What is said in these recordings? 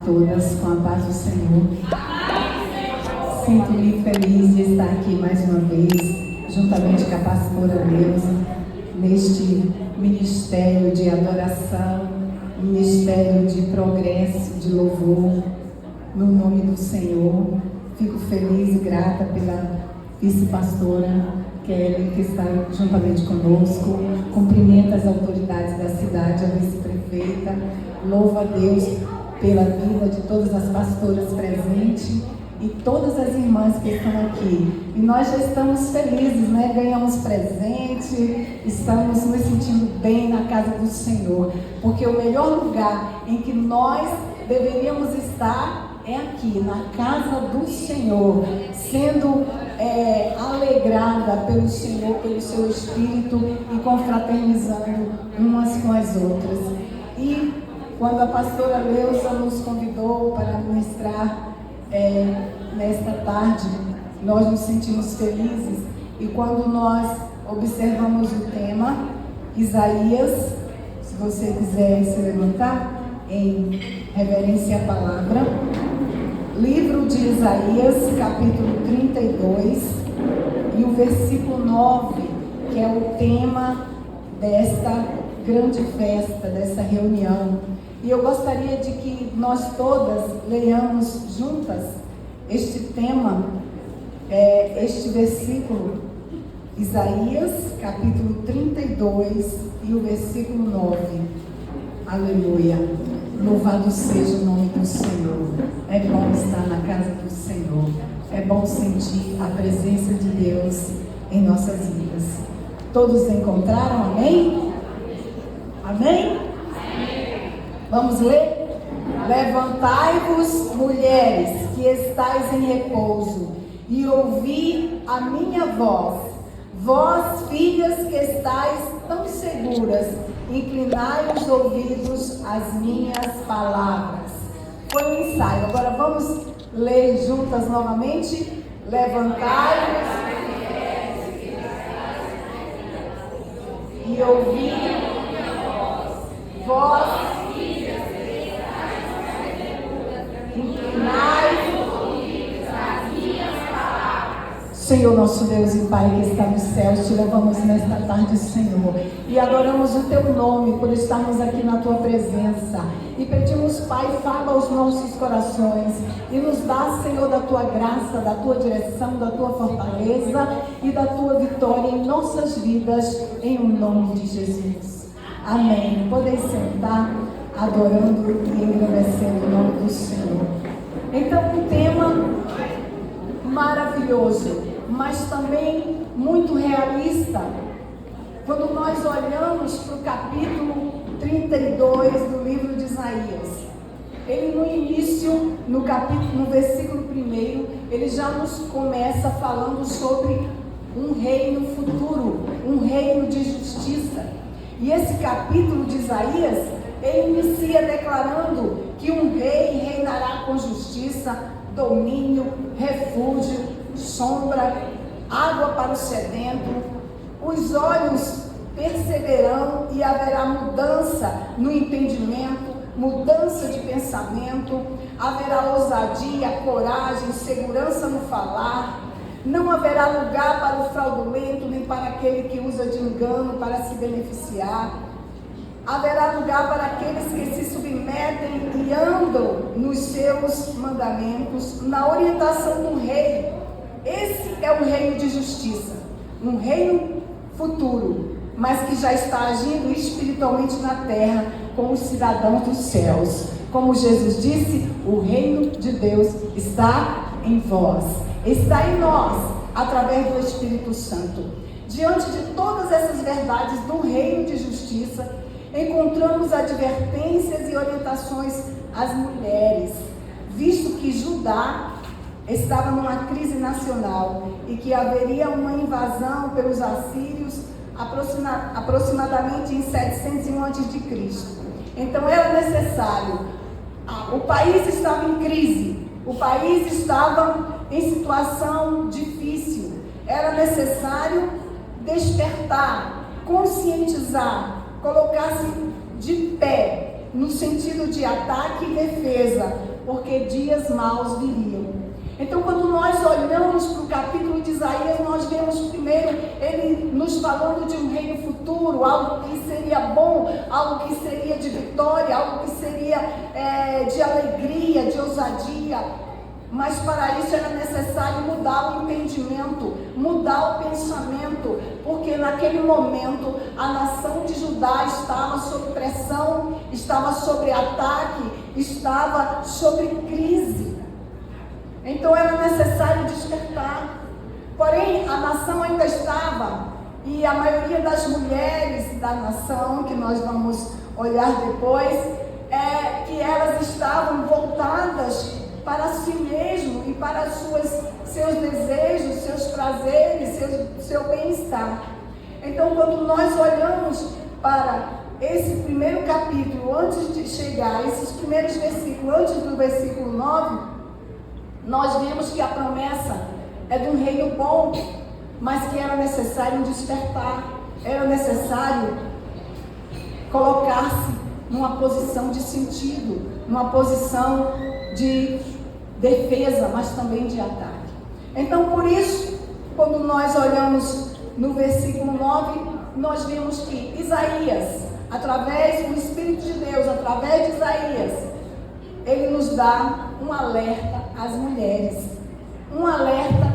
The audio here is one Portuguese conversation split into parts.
Todas com a paz do Senhor. Sinto-me feliz de estar aqui mais uma vez, juntamente com a pastora Neuza, neste ministério de adoração, ministério de progresso, de louvor, no nome do Senhor. Fico feliz e grata pela vice-pastora Kelly, que está juntamente conosco. Cumprimento as autoridades da cidade, a vice-prefeita. Louvo a Deus pela vida de todas as pastoras presentes e todas as irmãs que estão aqui. E nós já estamos felizes, né? Ganhamos presente, estamos nos sentindo bem na casa do Senhor, porque o melhor lugar em que nós deveríamos estar é aqui, na casa do Senhor, sendo alegrada pelo Senhor, pelo seu Espírito e confraternizando umas com as outras. E quando a pastora Neuza nos convidou para ministrar nesta tarde, nós nos sentimos felizes. E quando nós observamos o tema, Isaías, se você quiser se levantar em reverência à palavra, livro de Isaías, capítulo 32, e o versículo 9, que é o tema desta grande festa, dessa reunião. E eu gostaria de que nós todas leiamos juntas este tema, este versículo, Isaías, capítulo 32 e o versículo 9. Aleluia! Louvado seja o nome do Senhor. É bom estar na casa do Senhor. É bom sentir a presença de Deus em nossas vidas. Todos encontraram? Amém? Amém? Vamos ler? Levantai-vos, mulheres, que estáis em repouso, e ouvi a minha voz. Vós, filhas, que estáis tão seguras, inclinai os ouvidos às minhas palavras. Foi um ensaio. Agora vamos ler juntas novamente. Levantai-vos, mulheres, que estáis e ouvi a minha voz. Vós, Senhor, nosso Deus e Pai que está nos céus, te louvamos nesta tarde, Senhor, e adoramos o teu nome por estarmos aqui na tua presença. E pedimos, Pai, fala aos nossos corações e nos dá, Senhor, da tua graça, da tua direção, da tua fortaleza e da tua vitória em nossas vidas, em o nome de Jesus. Amém. Podem sentar, adorando e engrandecendo o nome do Senhor. Então, um tema maravilhoso, mas também muito realista. Quando nós olhamos para o capítulo 32 do livro de Isaías, ele no início, no versículo 1, ele já nos começa falando sobre um reino futuro, um reino de justiça. E esse capítulo de Isaías, ele inicia declarando que um rei reinará com justiça, domínio, refúgio, sombra, água para o sedento. Os olhos perceberão e haverá mudança no entendimento, mudança de pensamento, haverá ousadia, coragem, segurança no falar. Não haverá lugar para o fraudulento, nem para aquele que usa de engano para se beneficiar. Haverá lugar para aqueles que se submetem e andam nos seus mandamentos, na orientação do rei. Esse é um reino de justiça, um reino futuro, mas que já está agindo espiritualmente na terra com os cidadãos dos céus. Como Jesus disse, o reino de Deus está em vós, está em nós, através do Espírito Santo. Diante de todas essas verdades do reino de justiça, encontramos advertências e orientações às mulheres, visto que Judá estava numa crise nacional e que haveria uma invasão pelos assírios aproximadamente em 701 a.C. Então era necessário, o país estava em crise, o país estava em situação difícil, era necessário despertar, conscientizar, colocar-se de pé no sentido de ataque e defesa porque dias maus viriam. Então, quando nós olhamos para o capítulo de Isaías, nós vemos primeiro ele nos falando de um reino futuro, algo que seria bom, algo que seria de vitória, algo que seria de alegria, de ousadia. Mas para isso era necessário mudar o entendimento, mudar o pensamento, porque naquele momento a nação de Judá estava sob pressão, estava sob ataque, estava sob crise. Então era necessário despertar. Porém, a nação ainda estava, e a maioria das mulheres da nação, que nós vamos olhar depois, que elas estavam voltadas para si mesmo e para seus desejos, seus prazeres, seu bem-estar. Então, quando nós olhamos para esse primeiro capítulo, antes de chegar a esses primeiros versículos, antes do versículo 9, nós vemos que a promessa é de um reino bom, mas que era necessário um despertar, era necessário colocar-se numa posição de sentido, numa posição de defesa, mas também de ataque. Então, por isso, quando nós olhamos no versículo 9, nós vemos que Isaías, através do Espírito de Deus, através de Isaías, ele nos dá um alerta às mulheres, um alerta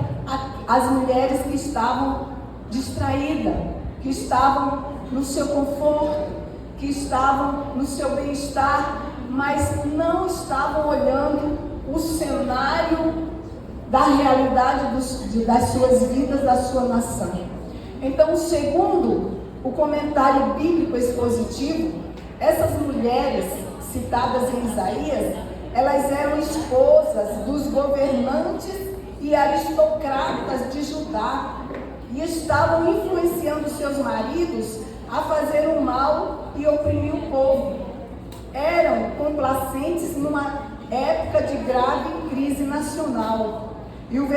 às mulheres que estavam distraídas, que estavam no seu conforto, que estavam no seu bem-estar, mas não estavam olhando o cenário da realidade das suas vidas, da sua nação. Então, segundo o comentário bíblico expositivo, essas mulheres citadas em Isaías, elas eram esposas dos governantes e aristocratas de Judá e estavam influenciando seus maridos a fazer o mal e oprimir o povo. Eram complacentes numa época de grave crise nacional. E o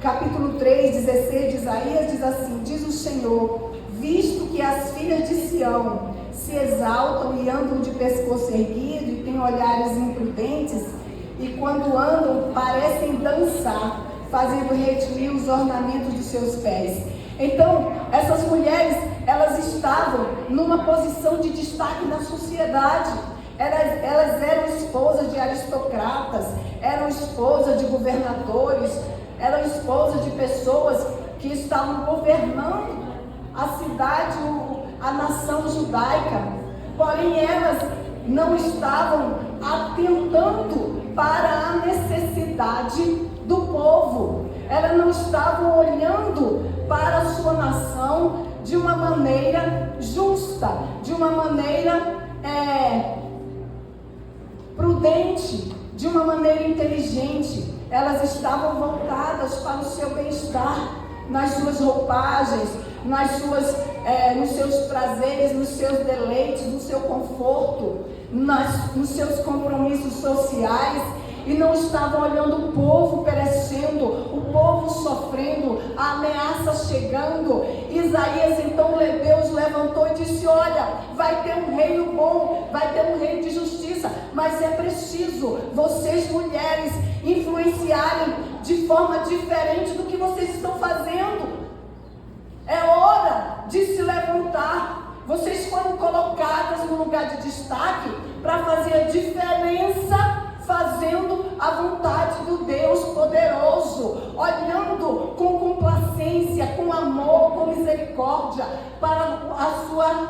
capítulo 3, 16 de Isaías diz assim: diz o Senhor, visto que as filhas de Sião se exaltam e andam de pescoço erguido e têm olhares imprudentes, e quando andam parecem dançar, fazendo retirar os ornamentos dos seus pés. Então, essas mulheres, elas estavam numa posição de destaque na sociedade. Elas eram esposas de aristocratas, eram esposas de governadores, eram esposas de pessoas que estavam governando a cidade, a nação judaica. Porém, elas não estavam atentando para a necessidade do povo. Elas não estavam olhando para a sua nação de uma maneira justa, de uma maneira prudente, de uma maneira inteligente. Elas estavam voltadas para o seu bem-estar, nas suas roupagens, nos seus prazeres, nos seus deleites, no seu conforto, nos seus compromissos sociais, e não estavam olhando o povo perecendo, o povo sofrendo, a ameaça chegando. Isaías, então, Deus levantou e disse: olha, vai ter um reino bom, vai ter um reino de justiça, mas é preciso vocês, mulheres, influenciarem de forma diferente do que vocês estão fazendo. É hora de se levantar. Vocês foram colocadas no lugar de destaque para fazer a diferença, fazendo a vontade do Deus poderoso, olhando com complacência, com amor, com misericórdia para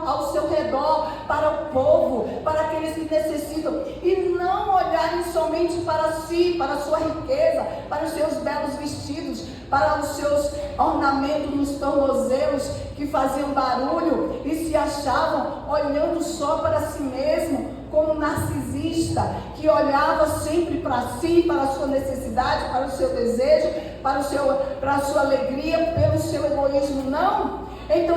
ao seu redor, para o povo, para aqueles que necessitam, e não olharem somente para si, para a sua riqueza, para os seus belos vestidos, para os seus ornamentos nos tornozelos que faziam barulho e se achavam olhando só para si mesmo, como um narcisista que olhava sempre para si, para a sua necessidade, para o seu desejo, para a sua alegria, pelo seu egoísmo. Não. Então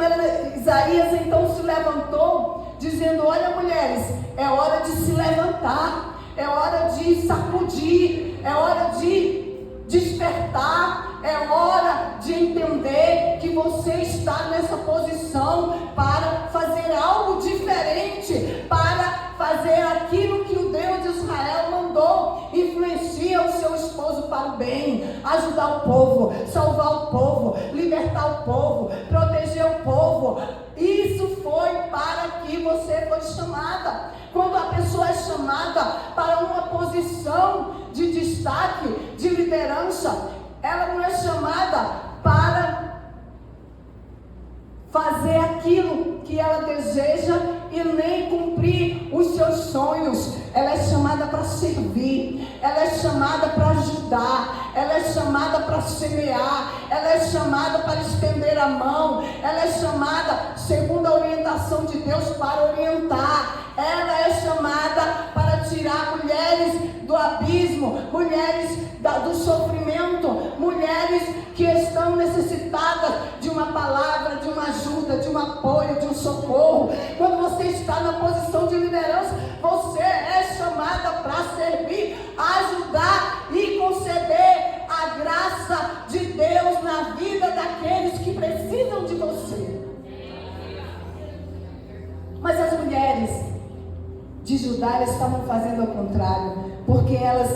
Isaías então se levantou dizendo: olha, mulheres, é hora de se levantar, é hora de sacudir, é hora de despertar, é hora de entender que você está nessa posição para fazer algo diferente, para fazer aquilo que o Deus de Israel mandou. ajudar o povo, salvar o povo, libertar o povo, proteger o povo. Isso foi para que você foi chamada. Quando a pessoa é chamada para uma posição de destaque, de liderança, ela não é chamada para fazer aquilo que ela deseja e nem cumprir os seus sonhos. Ela é chamada para servir, ela é chamada para ajudar, ela é chamada para semear, ela é chamada para estender a mão, ela é chamada, segundo a orientação de Deus, para orientar. Ela é chamada para tirar mulheres do abismo, mulheres do sofrimento, mulheres que estão necessitadas de uma palavra, de uma ajuda, de um apoio, de um socorro. Quando você está na posição de liderança, você é chamada para servir, ajudar e conceder a graça de Deus na vida daqueles que precisam de você. Mas as mulheres de Judá, elas estavam fazendo ao contrário, porque elas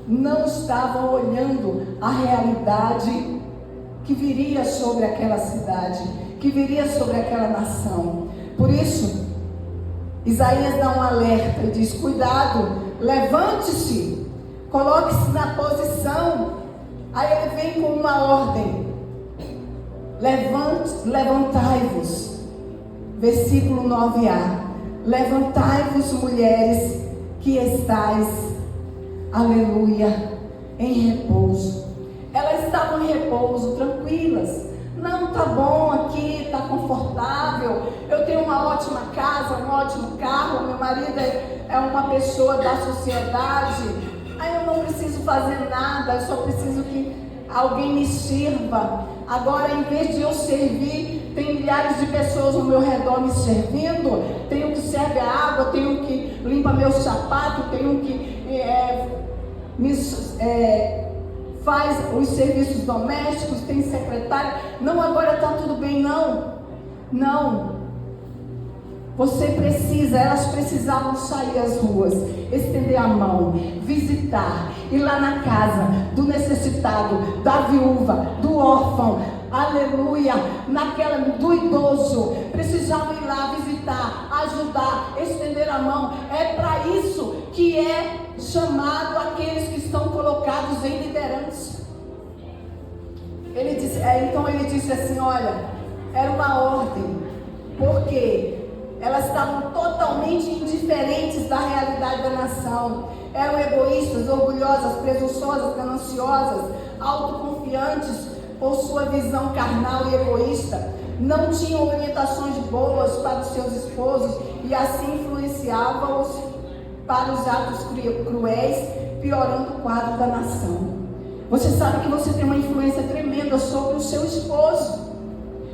não estavam olhando a realidade que viria sobre aquela cidade, que viria sobre aquela nação. Por isso, Isaías dá um alerta e diz: cuidado, levante-se, coloque-se na posição. Aí ele vem com uma ordem: levantai-vos. Versículo 9a: levantai-vos, mulheres, que estáis, aleluia, em repouso. Elas estavam em repouso, tranquilas. Não, tá bom aqui, tá confortável, eu tenho uma ótima casa, um ótimo carro, meu marido é uma pessoa da sociedade, aí eu não preciso fazer nada, eu só preciso que alguém me sirva. Agora, em vez de eu servir, tem milhares de pessoas ao meu redor me servindo. Tem um que serve a água, tem um que limpa meu sapato, tem um que faz os serviços domésticos, tem secretária. Não, agora está tudo bem, não. Não. Você precisa, elas precisavam sair às ruas, estender a mão, visitar, ir lá na casa do necessitado, da viúva, do órfão, aleluia, do idoso. Precisavam ir lá visitar, ajudar, estender a mão. É para isso que é chamado aqueles que estão colocados em liderança. Então ele disse assim: olha, era uma ordem, porque elas estavam totalmente indiferentes da realidade da nação. Eram egoístas, orgulhosas, presunçosas, gananciosas, autoconfiantes por sua visão carnal e egoísta. Não tinham orientações boas para os seus esposos e assim influenciavam-os para os atos cruéis, piorando o quadro da nação. Você sabe que você tem uma influência tremenda sobre o seu esposo.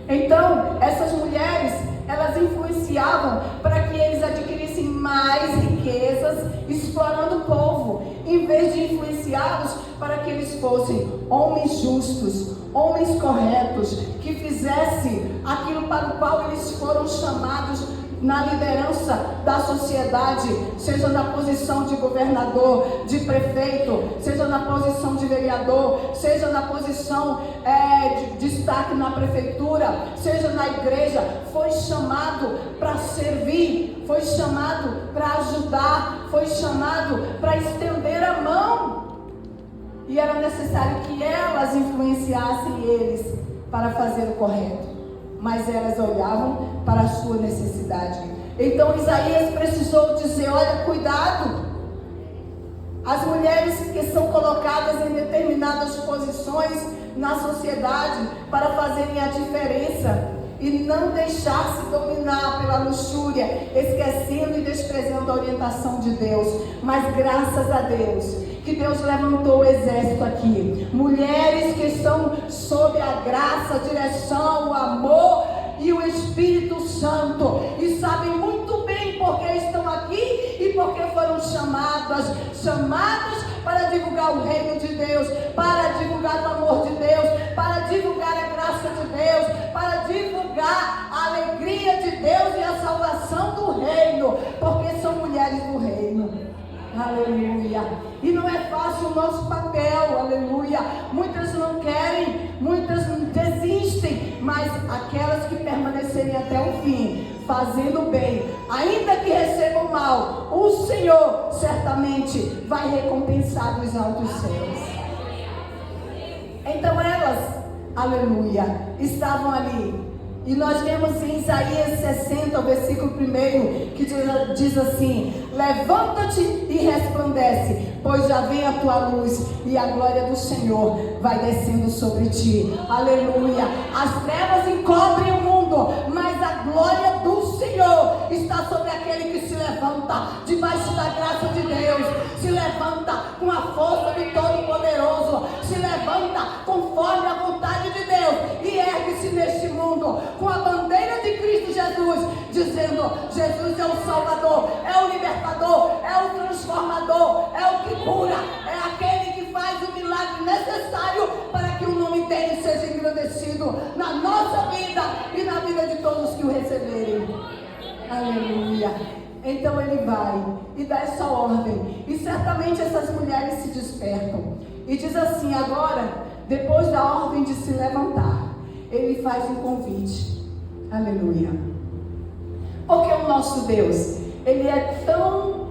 Então, essas mulheres, elas influenciavam para que eles adquirissem mais riquezas, explorando o povo, em vez de influenciá-los para que eles fossem homens justos, homens corretos, que fizessem aquilo para o qual eles foram chamados na liderança da sociedade, seja na posição de governador, de prefeito, seja na posição de vereador, seja na posição de destaque na prefeitura, seja na igreja. Foi chamado para servir, foi chamado para ajudar, foi chamado para estender a mão. E era necessário que elas influenciassem eles para fazer o correto, mas elas olhavam para a sua necessidade. Então Isaías precisou dizer: olha, cuidado, as mulheres que são colocadas em determinadas posições na sociedade para fazerem a diferença e não deixar-se dominar pela luxúria, esquecendo e desprezando a orientação de Deus. Mas graças a Deus que Deus levantou o exército aqui, mulheres que estão sob a graça, a direção, o amor e o Espírito Santo, e sabem muito bem porque estão aqui e porque foram chamadas para divulgar o reino de Deus, para divulgar o amor de Deus, para divulgar a graça de Deus, para divulgar a alegria de Deus e a salvação do reino, porque são mulheres do reino. Aleluia. E não é fácil o nosso papel, aleluia. Muitas não querem, muitas desistem, mas aquelas que permanecerem até o fim, fazendo bem, ainda que recebam mal, o Senhor certamente vai recompensar dos altos céus. Então elas, aleluia, estavam ali. E nós vemos em Isaías 60, o versículo 1, que diz assim: levanta-te e resplandece, pois já vem a tua luz e a glória do Senhor vai descendo sobre ti. Aleluia. As trevas encobrem o mundo, mas a glória do Senhor está sobre aquele que se levanta debaixo da graça de Deus, se levanta com a força do Todo-Poderoso, se levanta conforme a vontade de Deus e ergue-se neste mundo com a bandeira de Cristo Jesus, dizendo: Jesus é o Salvador, é o libertador, é o transformador, é o que cura, é aquele que faz o milagre necessário para que o nome dele seja engrandecido na nossa vida e na vida de todos que o receberem. Aleluia. Então ele vai e dá essa ordem, e certamente essas mulheres se despertam e diz assim: agora, depois da ordem de se levantar, ele faz um convite. Aleluia. Porque o nosso Deus, ele é tão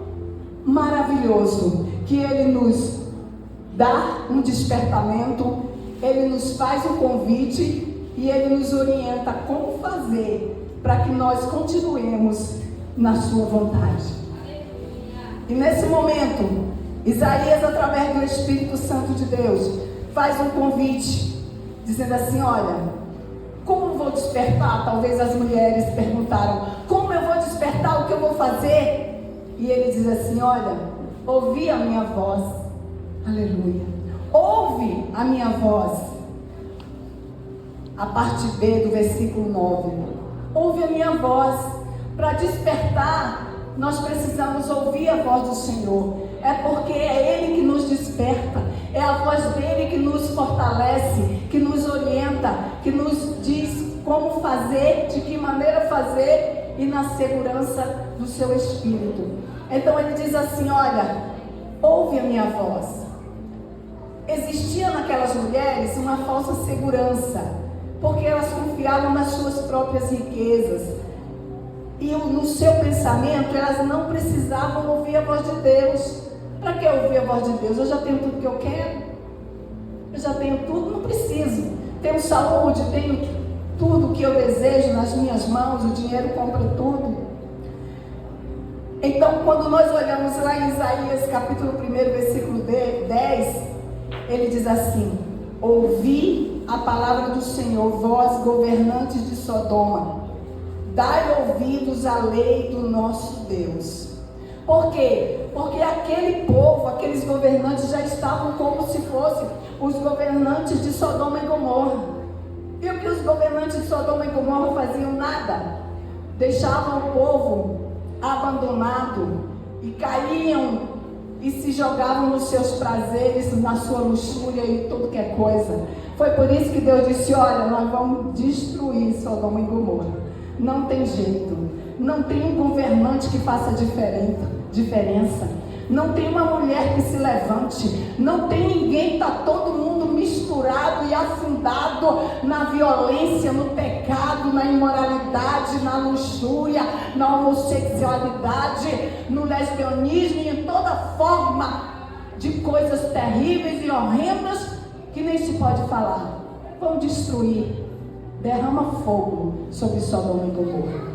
maravilhoso que ele nos dá um despertamento, ele nos faz um convite e ele nos orienta como fazer para que nós continuemos na sua vontade. E nesse momento, Isaías, através do Espírito Santo de Deus, faz um convite, dizendo assim: olha, como vou despertar? Talvez as mulheres perguntaram: como eu vou despertar? O que eu vou fazer? E ele diz assim: olha, ouvi a minha voz. Aleluia. Ouve a minha voz. A parte B do versículo 9. Ouve a minha voz. Para despertar, nós precisamos ouvir a voz do Senhor. É porque é Ele que nos desperta. É a voz dele que nos fortalece, que nos orienta, que nos diz como fazer, de que maneira fazer e na segurança do seu Espírito. Então ele diz assim: olha, ouve a minha voz. Existia naquelas mulheres uma falsa segurança, porque elas confiavam nas suas próprias riquezas. E no seu pensamento, elas não precisavam ouvir a voz de Deus. Para que ouvir a voz de Deus? Eu já tenho tudo que eu quero. Eu já tenho tudo, não preciso. Tenho saúde, tenho tudo que eu desejo nas minhas mãos. O dinheiro compra tudo. Então, quando nós olhamos lá em Isaías capítulo 1, versículo 10, ele diz assim: ouvi a palavra do Senhor, vós governantes de Sodoma, dai ouvidos à lei do nosso Deus. Por quê? Porque aquele povo, aqueles governantes já estavam como se fossem os governantes de Sodoma e Gomorra. E o que os governantes de Sodoma e Gomorra faziam? Nada. Deixavam o povo abandonado e caíam e se jogavam nos seus prazeres, na sua luxúria e tudo que é coisa. Foi por isso que Deus disse: olha, nós vamos destruir Sodoma e Gomorra. Não tem jeito. Não tem um governante que faça diferença. Não tem uma mulher que se levante. Não tem ninguém, está todo mundo misturado e afundado na violência, no pecado, na imoralidade, na luxúria, na homossexualidade, no lesbianismo e em toda forma de coisas terríveis e horrendas que nem se pode falar. Vão destruir. Derrama fogo sobre Sodoma e Gomorra.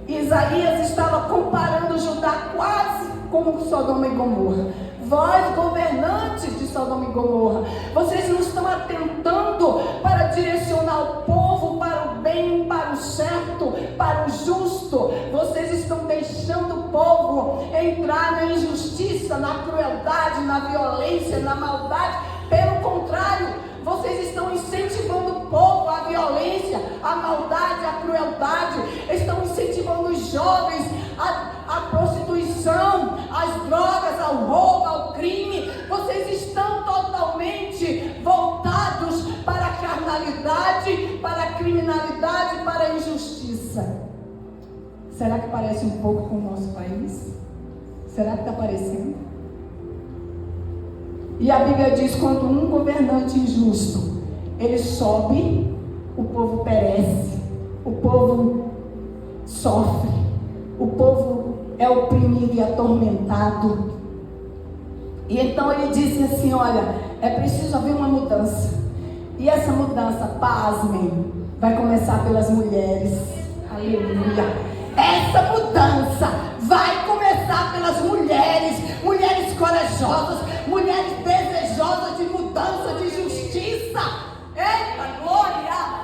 Isaías estava comparando Judá quase como Sodoma e Gomorra. Vós, governantes de Sodoma e Gomorra, vocês não estão atentando para direcionar o povo para o bem, para o certo, para o justo. Vocês estão deixando o povo entrar na injustiça, na crueldade, na violência, na maldade. Pelo contrário, vocês estão incentivando o povo à violência, à maldade, à crueldade. Estão incentivando os jovens à prostituição, às drogas, ao roubo, ao crime. Vocês estão totalmente voltados para a carnalidade, para a criminalidade, para a injustiça. Será que parece um pouco com o nosso país? Será que está parecendo? E a Bíblia diz: quando um governante injusto, ele sobe, o povo perece, o povo sofre, o povo é oprimido e atormentado. E então ele disse assim: olha, é preciso haver uma mudança. E essa mudança, pasmem, vai começar pelas mulheres. Aleluia! Essa mudança vai começar pelas mulheres, mulheres corajosas, mulheres desejosas de mudança, de justiça. Eita, glória!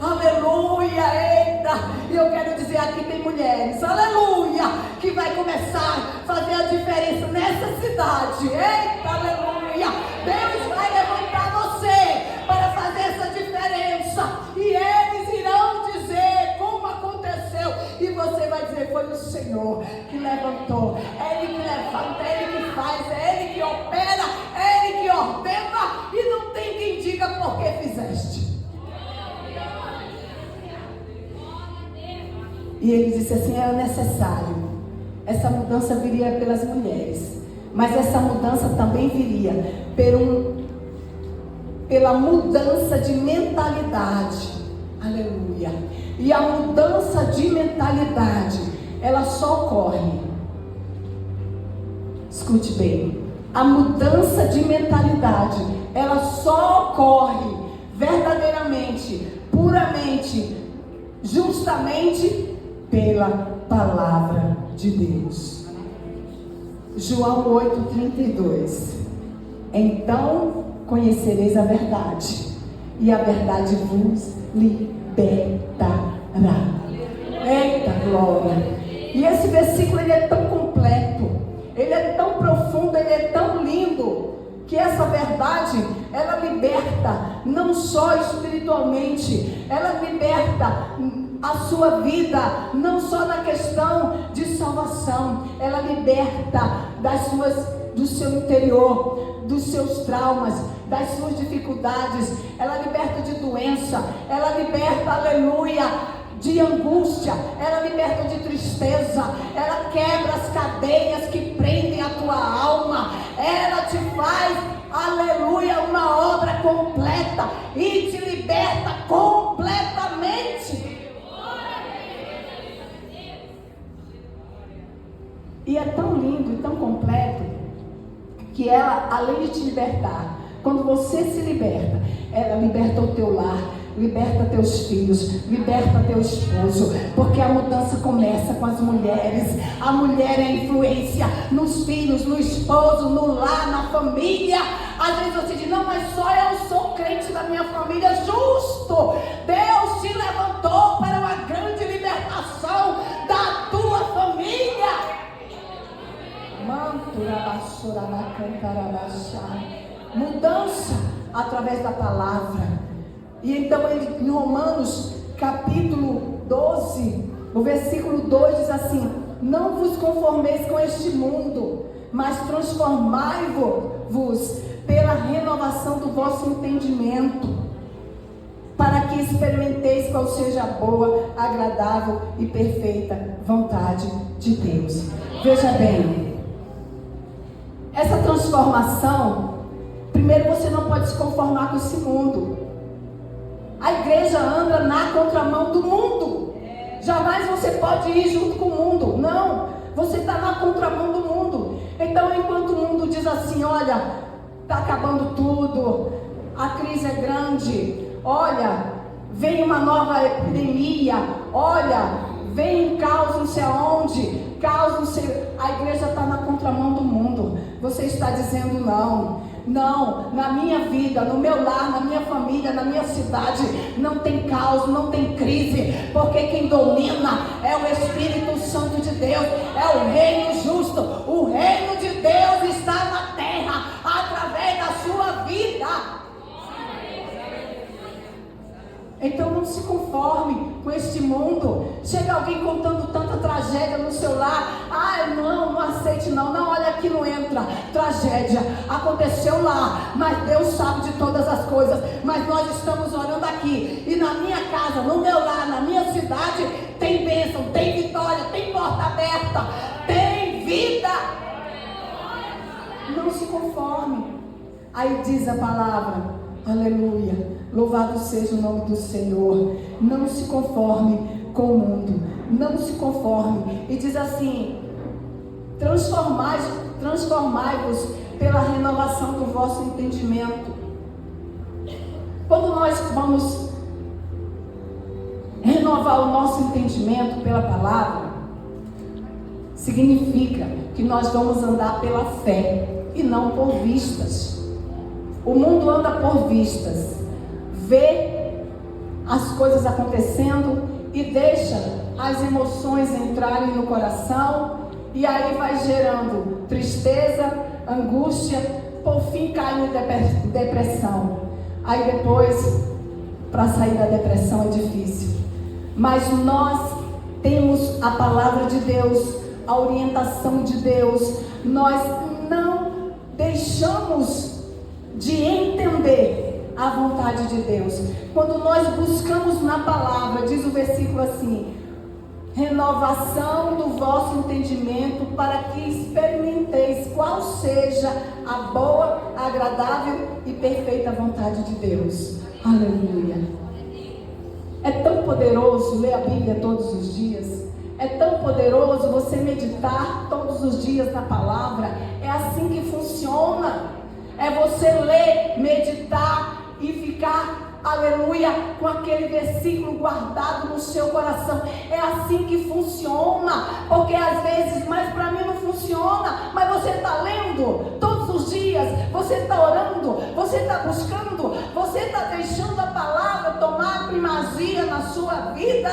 Aleluia, eita! E eu quero dizer, aqui tem mulheres, aleluia, que vai começar a fazer a diferença nessa cidade. Eita, aleluia! Deus vai levantar você para fazer essa diferença, e eles irão dizer como aconteceu, e você vai dizer: foi o Senhor que levantou, é Ele que levanta, é Ele que faz, é Ele que opera, é Ele que ordena, e não tem quem diga por que fizeste. E ele disse assim: era necessário, essa mudança viria pelas mulheres, mas essa mudança também viria pela mudança de mentalidade. Aleluia! E a mudança de mentalidade, ela só ocorre, escute bem, a mudança de mentalidade, ela só ocorre verdadeiramente, puramente, justamente pela palavra de Deus. João 8,32. Então conhecereis a verdade, e a verdade vos libertará. Eita glória! E esse versículo, ele é tão completo, ele é tão profundo, ele é tão lindo, que essa verdade, ela liberta, não só espiritualmente, ela liberta a sua vida, não só na questão de salvação, ela liberta do seu interior, dos seus traumas, das suas dificuldades, ela liberta de doença, ela liberta, aleluia, de angústia, ela liberta de tristeza, ela quebra as cadeias que prendem a tua alma, ela te faz, aleluia, uma obra completa e te liberta completamente. E é tão lindo e tão completo que ela, além de te libertar, quando você se liberta, ela liberta o teu lar, liberta teus filhos, liberta teu esposo, porque a mudança começa com as mulheres. A mulher é influência nos filhos, no esposo, no lar, na família. Às vezes você diz: não, mas só eu sou crente da minha família. Justo! Deus te levantou para uma grande libertação da tua família. Mudança através da palavra. E então ele, em Romanos capítulo 12, o versículo 2 diz assim: não vos conformeis com este mundo, mas transformai-vos pela renovação do vosso entendimento, para que experimenteis qual seja a boa, agradável e perfeita vontade de Deus. Veja bem, essa transformação, primeiro, você não pode se conformar com esse mundo. A igreja anda na contramão do mundo. Jamais você pode ir junto com o mundo. Não, você está na contramão do mundo. Então, enquanto o mundo diz assim: olha, está acabando tudo, a crise é grande, olha, vem uma nova epidemia, olha, vem um caos não sei aonde, caos não sei, a igreja está na contramão do mundo. Você está dizendo: não, na minha vida, no meu lar, na minha família, na minha cidade, não tem caos, não tem crise, porque quem domina é o Espírito Santo de Deus, é o reino justo. O reino de Deus está na terra, através da sua vida. Então não se conforme com este mundo. Chega alguém contando tanta tragédia no seu lar: não aceite não, olha aqui, não entra. Tragédia aconteceu lá, mas Deus sabe de todas as coisas. Mas nós estamos orando aqui, e na minha casa, no meu lar, na minha cidade, tem bênção, tem vitória, tem porta aberta, tem vida. Aí diz a palavra, aleluia, louvado seja o nome do Senhor. Não se conforme com o mundo, não se conforme. E diz assim, transformai-vos pela renovação do vosso entendimento. Quando nós vamos renovar o nosso entendimento pela palavra, significa que nós vamos andar pela fé e não por vistas. O mundo anda por vistas, vê as coisas acontecendo e deixa as emoções entrarem no coração, e aí vai gerando tristeza, angústia, por fim cai em depressão. Aí depois, para sair da depressão é difícil. Mas nós temos a palavra de Deus, a orientação de Deus. Nós não deixamos de entender a vontade de Deus. Quando nós buscamos na palavra, diz o versículo assim, renovação do vosso entendimento, para que experimenteis qual seja a boa, agradável e perfeita vontade de Deus. Aleluia. É tão poderoso ler a Bíblia todos os dias. É tão poderoso você meditar todos os dias na palavra. É assim que funciona. É você ler, meditar e ficar, aleluia, com aquele versículo guardado no seu coração. É assim que funciona. Porque às vezes, mas para mim não funciona. Mas você está lendo todos os dias, você está orando, você está buscando, você está deixando a palavra tomar primazia na sua vida.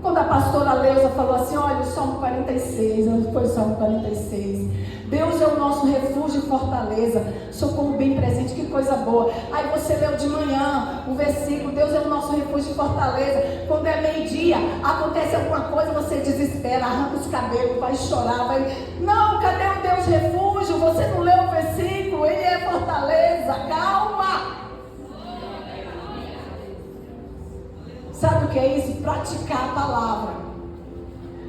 Quando a pastora Leusa falou assim, olha, o Salmo 46, foi o Salmo 46, Deus é o nosso refúgio e fortaleza, socorro bem presente, que coisa boa. Aí você leu de manhã o versículo, Deus é o nosso refúgio e fortaleza. Quando é meio-dia, acontece alguma coisa, você desespera, arranca os cabelos, vai chorar, vai... Não, cadê o Deus refúgio? Você não leu o versículo, Ele é fortaleza, calma. Sabe o que é isso? Praticar a palavra.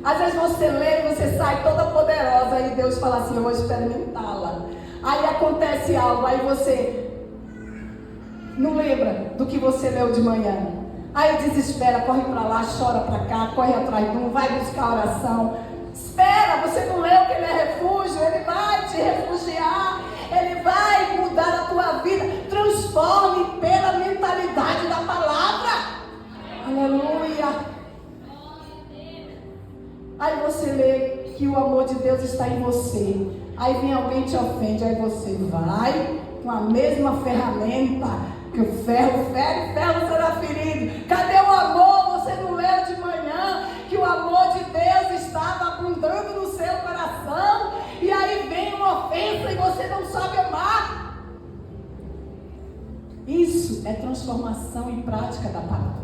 Às vezes você lê e você sai toda poderosa, aí Deus fala assim, eu vou experimentá-la. Aí acontece algo, aí você não lembra do que você leu de manhã. Aí desespera, corre para lá, chora para cá, corre atrás de um, vai buscar oração. Espera, você não leu que Ele é refúgio, Ele vai te refugiar, Ele vai mudar a tua vida. Transforme pela mentalidade da palavra. Aleluia. Aí você lê que o amor de Deus está em você. Aí vem alguém te ofende, aí você vai com a mesma ferramenta, que o ferro fere, ferro será ferido. Cadê o amor? Você não leu de manhã que o amor de Deus estava abundando no seu coração, e aí vem uma ofensa e você não sabe amar. Isso é transformação em prática da palavra.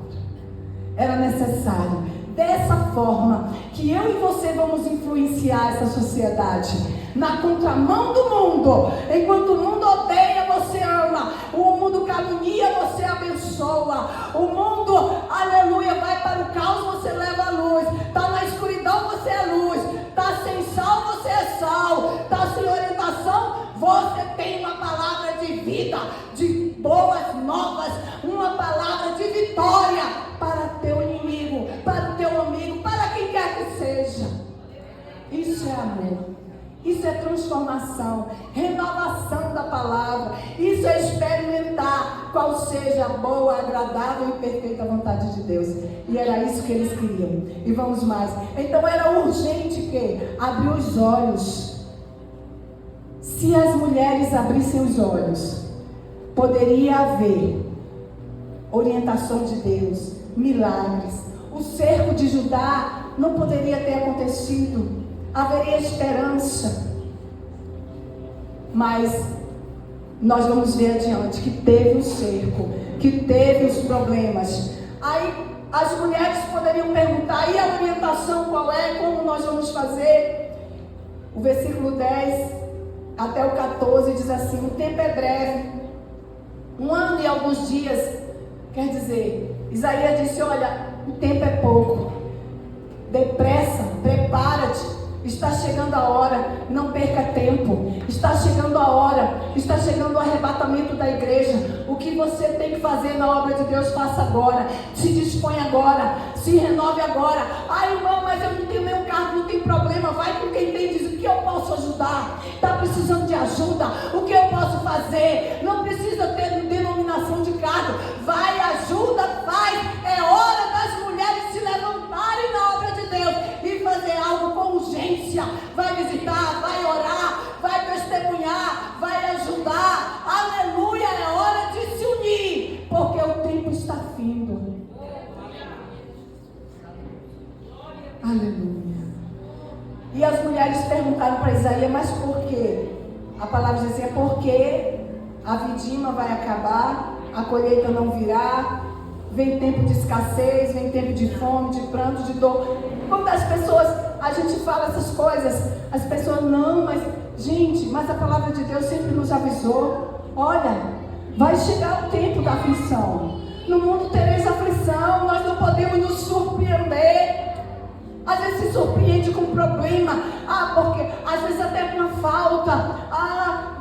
Era necessário. Dessa forma que eu e você vamos influenciar essa sociedade na contramão do mundo. Enquanto o mundo odeia, você ama. O mundo calunia, você abençoa. O mundo, aleluia, vai para o caos, você leva a luz. Está na escuridão, você é luz. Está sem sal, você é sal. Está sem orientação, você tem uma palavra de vida, de boas novas, uma palavra de vitória para teu inimigo, para o teu amigo, para quem quer que seja. Isso é amor, isso é transformação, renovação da palavra, isso é experimentar qual seja a boa, agradável e perfeita vontade de Deus. E era isso que eles queriam. E vamos mais. Então era urgente que abrir os olhos. Se as mulheres abrissem os olhos, poderia haver orientação de Deus, milagres. O cerco de Judá não poderia ter acontecido. Haveria esperança. Mas nós vamos ver adiante que teve o cerco, que teve os problemas. Aí as mulheres poderiam perguntar, e a orientação qual é? Como nós vamos fazer? O versículo 10 até o 14 diz assim, o tempo é breve, 1 ano e alguns dias. Quer dizer, Isaías disse, olha, o tempo é pouco. Depressa, prepara-te. Está chegando a hora, não perca tempo. Está chegando a hora, está chegando o arrebatamento da igreja. O que você tem que fazer na obra de Deus, faça agora. Se dispõe agora, se renove agora. Ai, irmão, mas eu não tenho nenhum carro, não tem problema. Vai com quem tem, diz o que eu posso ajudar. Está precisando de ajuda, o que eu posso fazer? Não precisa ter denominação de cargo. Vai, ajuda, faz. É hora das mulheres se levantarem na obra de Deus e fazer algo com urgência. Vai visitar, vai orar, vai testemunhar, vai ajudar. Aleluia, é hora de se unir, porque o tempo está findo. Aleluia. E as mulheres perguntaram para Isaías, mas por quê? A palavra dizia, porque a vindima vai acabar, a colheita não virá, vem tempo de escassez, vem tempo de fome, de pranto, de dor. Quando as pessoas, a gente fala essas coisas, as pessoas, não, mas, gente, mas a palavra de Deus sempre nos avisou, olha, vai chegar o tempo da aflição. No mundo tereis aflição, nós não podemos nos surpreender. Às vezes se surpreende com um problema, porque às vezes até com uma falta,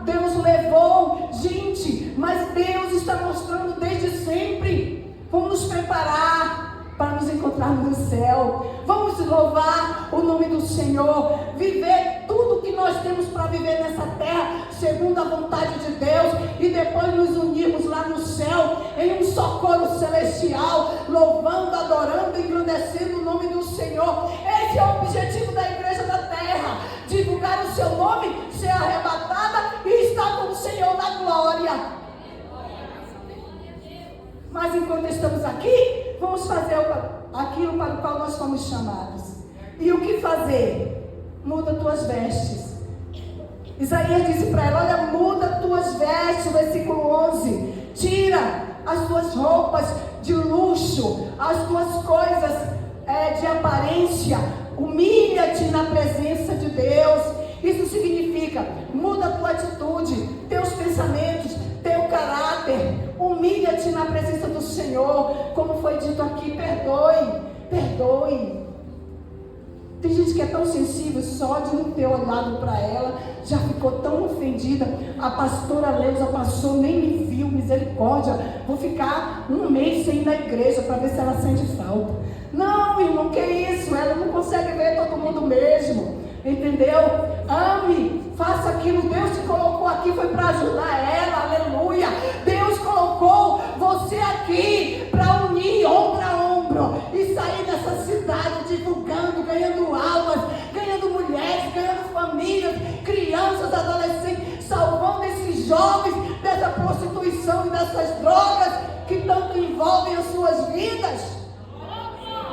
Deus levou, gente, mas Deus está mostrando desde sempre. Vamos nos preparar para nos encontrarmos no céu. Vamos louvar o nome do Senhor, viver tudo que nós temos para viver nessa terra, segundo a vontade de Deus, e depois nos unirmos lá no céu, em um só coro celestial, louvando, adorando, engrandecendo o nome do Senhor. Esse é o objetivo da igreja da terra, divulgar o seu nome, ser arrebatada e estar com o Senhor na glória. Mas enquanto estamos aqui, vamos fazer aquilo para o qual nós fomos chamados. E o que fazer? Muda tuas vestes. Isaías disse para ela, olha, muda tuas vestes, versículo 11. Tira as tuas roupas de luxo, as tuas coisas de aparência. Humilha-te na presença de Deus. Isso significa, muda a tua atitude, teus pensamentos, teu caráter. Humilha-te na presença do Senhor. Como foi dito aqui, perdoe. Tem gente que é tão sensível, só de não ter olhado para ela, já ficou tão ofendida. A pastora Leusa passou, nem me viu, misericórdia. Vou ficar um mês sem ir na igreja para ver se ela sente falta. Não, irmão, que isso? Ela não consegue ver todo mundo mesmo. Entendeu? Ame, faça aquilo. Deus te colocou aqui, foi para ajudar ela, aleluia. Deus colocou você aqui para unir ombro a ombro e sair dessa cidade divulgando, ganhando almas, ganhando mulheres, ganhando famílias, crianças, adolescentes, salvando esses jovens dessa prostituição e dessas drogas que tanto envolvem as suas vidas.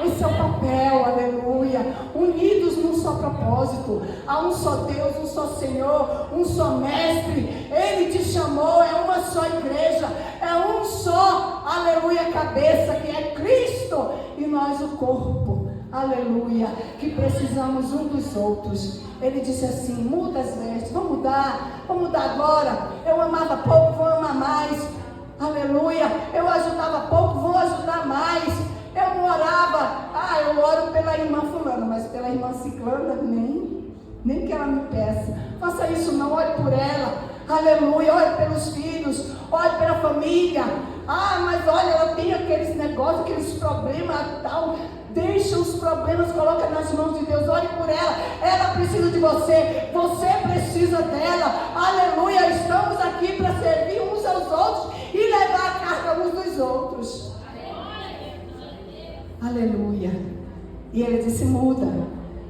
Esse é o papel, aleluia. Unidos num só propósito. Há um só Deus, um só Senhor, um só Mestre. Ele te chamou, é uma só igreja, é um só, aleluia, cabeça, que é Cristo. E nós o corpo, aleluia, que precisamos um dos outros. Ele disse assim, muda as vestes, vamos mudar agora. Eu amava pouco, vou amar mais. Aleluia, eu ajudava pouco, vou ajudar mais. Eu não orava, eu oro pela irmã fulana, mas pela irmã ciclana, nem que ela me peça. Faça isso não, ore por ela, aleluia, ore pelos filhos, ore pela família. Mas olha, ela tem aqueles negócios, aqueles problemas tal. Deixa os problemas, coloca nas mãos de Deus, ore por ela. Ela precisa de você, você precisa dela, aleluia. Estamos aqui para servir uns aos outros e levar a carga uns dos outros. Aleluia. E ele disse, muda.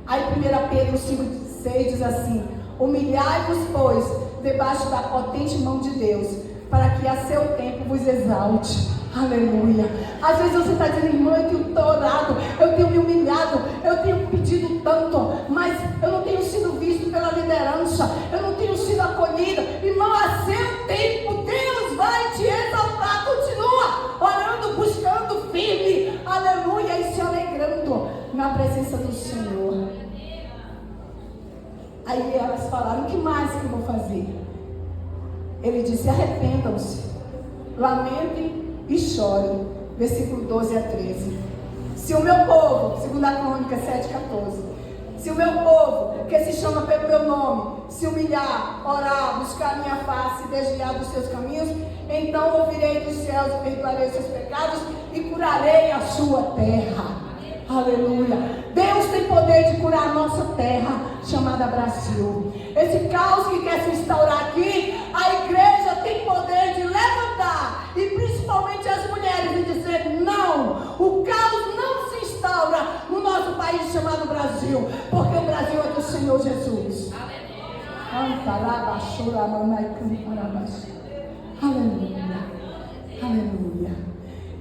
Aí 1 Pedro 5,6 diz assim, humilhai-vos, pois, debaixo da potente mão de Deus, para que a seu tempo vos exalte. Aleluia. Às vezes você está dizendo, irmã, eu tenho orado, eu tenho me humilhado, eu tenho pedido tanto, mas eu não tenho sido visto pela liderança, eu não tenho sido acolhida. Irmão, a seu tempo Deus vai te exaltar. Continua orando, buscando firme, aleluia, e se alegrando na presença do Senhor. Aí elas falaram, o que mais que eu vou fazer? Ele disse, arrependam-se, lamentem e chorem. Versículo 12 a 13. Se o meu povo, 2 Crônicas 7,14, Se o meu povo, que se chama pelo meu nome, se humilhar, orar, buscar a minha face, desviar dos seus caminhos, então ouvirei dos céus e perdoarei os seus pecados e curarei a sua terra. Aleluia. Deus tem poder de curar a nossa terra, chamada Brasil. Esse caos que quer se instaurar aqui, a igreja tem poder de levantar, e principalmente as mulheres, e dizer: não, o caos não se instaura no nosso país chamado Brasil, porque o Brasil é do Senhor Jesus. Aleluia. Aleluia.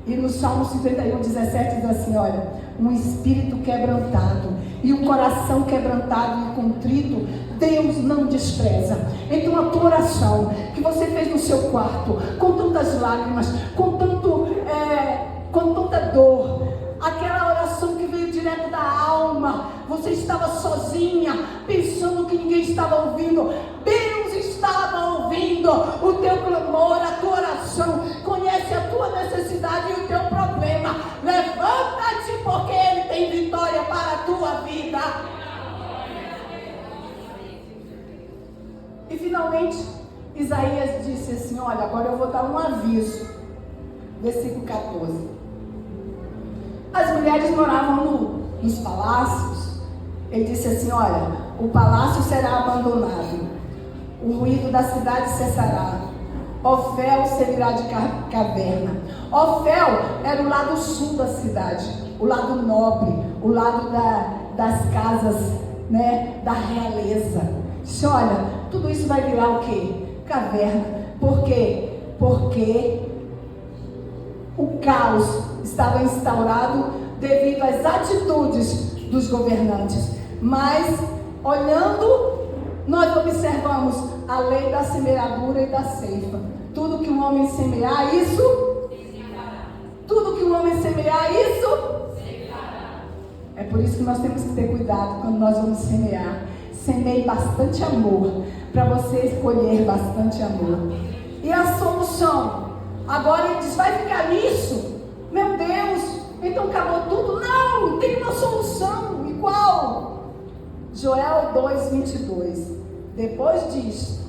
E no Salmo 51:17 diz assim: olha, um espírito quebrantado e um coração quebrantado e contrito, Deus não despreza. Então a tua oração que você fez no seu quarto, com tantas lágrimas, com tanta dor, aquela oração que veio direto da alma, você estava sozinha, pensando que ninguém estava ouvindo. Deus estava ouvindo o teu clamor, a tua oração, conhece a tua necessidade e o teu problema. Levanta-te, porque Ele tem vitória para a tua vida. E finalmente, Isaías disse assim: olha, agora eu vou dar um aviso. Versículo 14. As mulheres moravam nos palácios. Ele disse assim: olha, o palácio será abandonado, o ruído da cidade cessará, Ofel servirá de caverna. Ofel era o lado sul da cidade, o lado nobre, o lado das casas, né, da realeza. Disse: olha, tudo isso vai virar o quê? Caverna. Por quê? Porque o caos estava instaurado devido às atitudes dos governantes. Mas, olhando, nós observamos a lei da semeadura e da ceifa. Tudo que um homem semear, isso. Tudo que um homem semear, isso. É por isso que nós temos que ter cuidado quando nós vamos semear. Semeie bastante amor, para você escolher bastante amor. E a solução? Agora ele diz: vai ficar nisso? Meu Deus, então acabou tudo? Não, tem uma solução. E qual? Joel 2:22. Depois disso,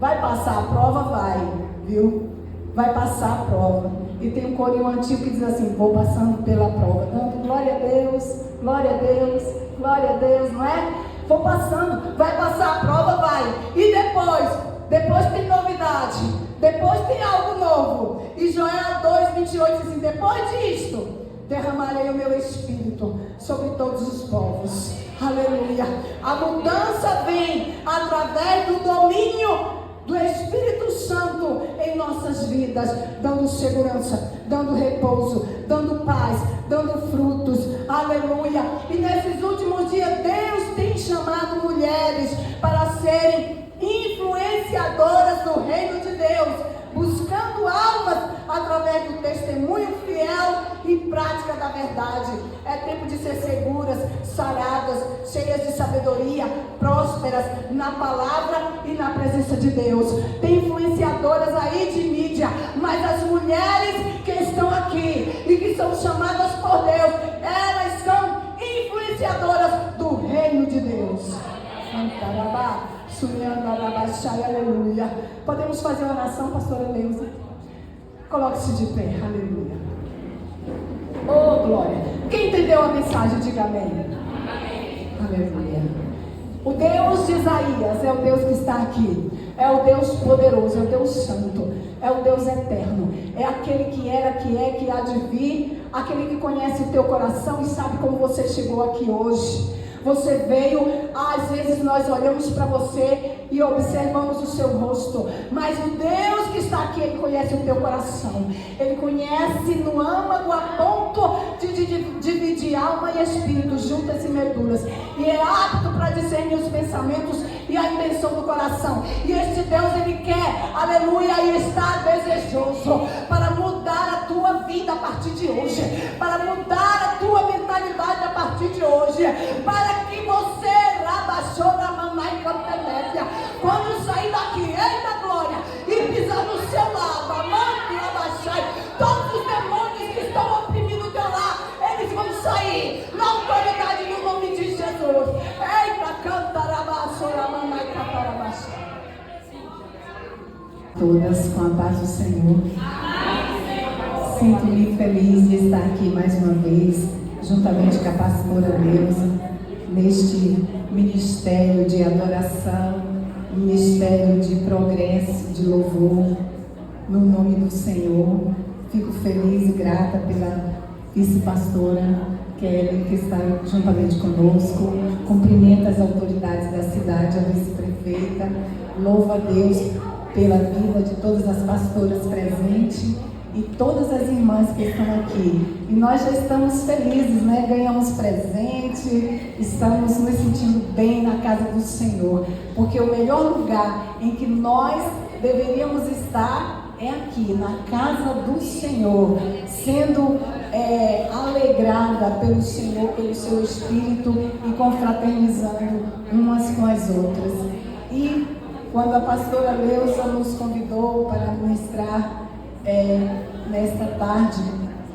vai passar a prova? Vai, viu? Vai passar a prova. E tem um corinho antigo que diz assim: vou passando pela prova, dando glória a Deus, glória a Deus, glória a Deus, não é? Vou passando, vai passar a prova? Vai. E depois tem novidade, depois tem algo novo. E Joel 2:28 diz assim: depois disto, derramarei o meu espírito sobre todos os povos. Aleluia. A mudança vem através do domínio do Espírito Santo em nossas vidas, dando segurança, dando repouso, dando paz, dando frutos. Aleluia. E nesses últimos dias, Deus tem chamado mulheres para serem influenciadoras do reino de Deus, buscando almas através do testemunho fiel e prática da verdade. É tempo de ser seguras, saradas, cheias de sabedoria, prósperas na palavra e na presença de Deus. Tem influenciadoras aí de mídia, mas as mulheres que estão aqui e que são chamadas por Deus, elas são influenciadoras do reino de Deus. Aleluia. Podemos fazer uma oração, pastora Neuza? Coloque-se de pé, aleluia. Oh, glória. Quem entendeu a mensagem, diga amém. Amém. Aleluia. O Deus de Isaías é o Deus que está aqui. É o Deus poderoso, é o Deus santo, é o Deus eterno. É aquele que era, que é, que há de vir. Aquele que conhece o teu coração e sabe como você chegou aqui hoje. Você veio, às vezes nós olhamos para você e observamos o seu rosto, mas o Deus que está aqui, Ele conhece o teu coração. Ele conhece no âmago a ponto de dividir alma e espírito, juntas e medulas, e é apto para discernir os pensamentos e a intenção do coração. E este Deus, Ele quer, aleluia, e está desejoso para mudar a tua vida a partir de hoje, para mudar a tua mentalidade a partir de hoje, para que você, quando sair daqui, eita glória, e pisar no seu lado, todos os demônios que estão oprimindo o teu lar, eles vão sair na autoridade no nome de Jesus. todas com a paz do Senhor. Sinto-me feliz de estar aqui mais uma vez, juntamente com a pastora Neuza, neste ministério de adoração, ministério de progresso, de louvor, no nome do Senhor. Fico feliz e grata pela vice-pastora Kelly, que está juntamente conosco. Cumprimento as autoridades da cidade, a vice-prefeita. Louvo a Deus pela vida de todas as pastoras presentes e todas as irmãs que estão aqui. E nós já estamos felizes, né? Ganhamos presente, estamos nos sentindo bem na casa do Senhor. Porque o melhor lugar em que nós deveríamos estar é aqui, na casa do Senhor, sendo alegrada pelo Senhor, pelo seu Espírito e confraternizando umas com as outras. E quando a pastora Leusa nos convidou para ministrar nesta tarde,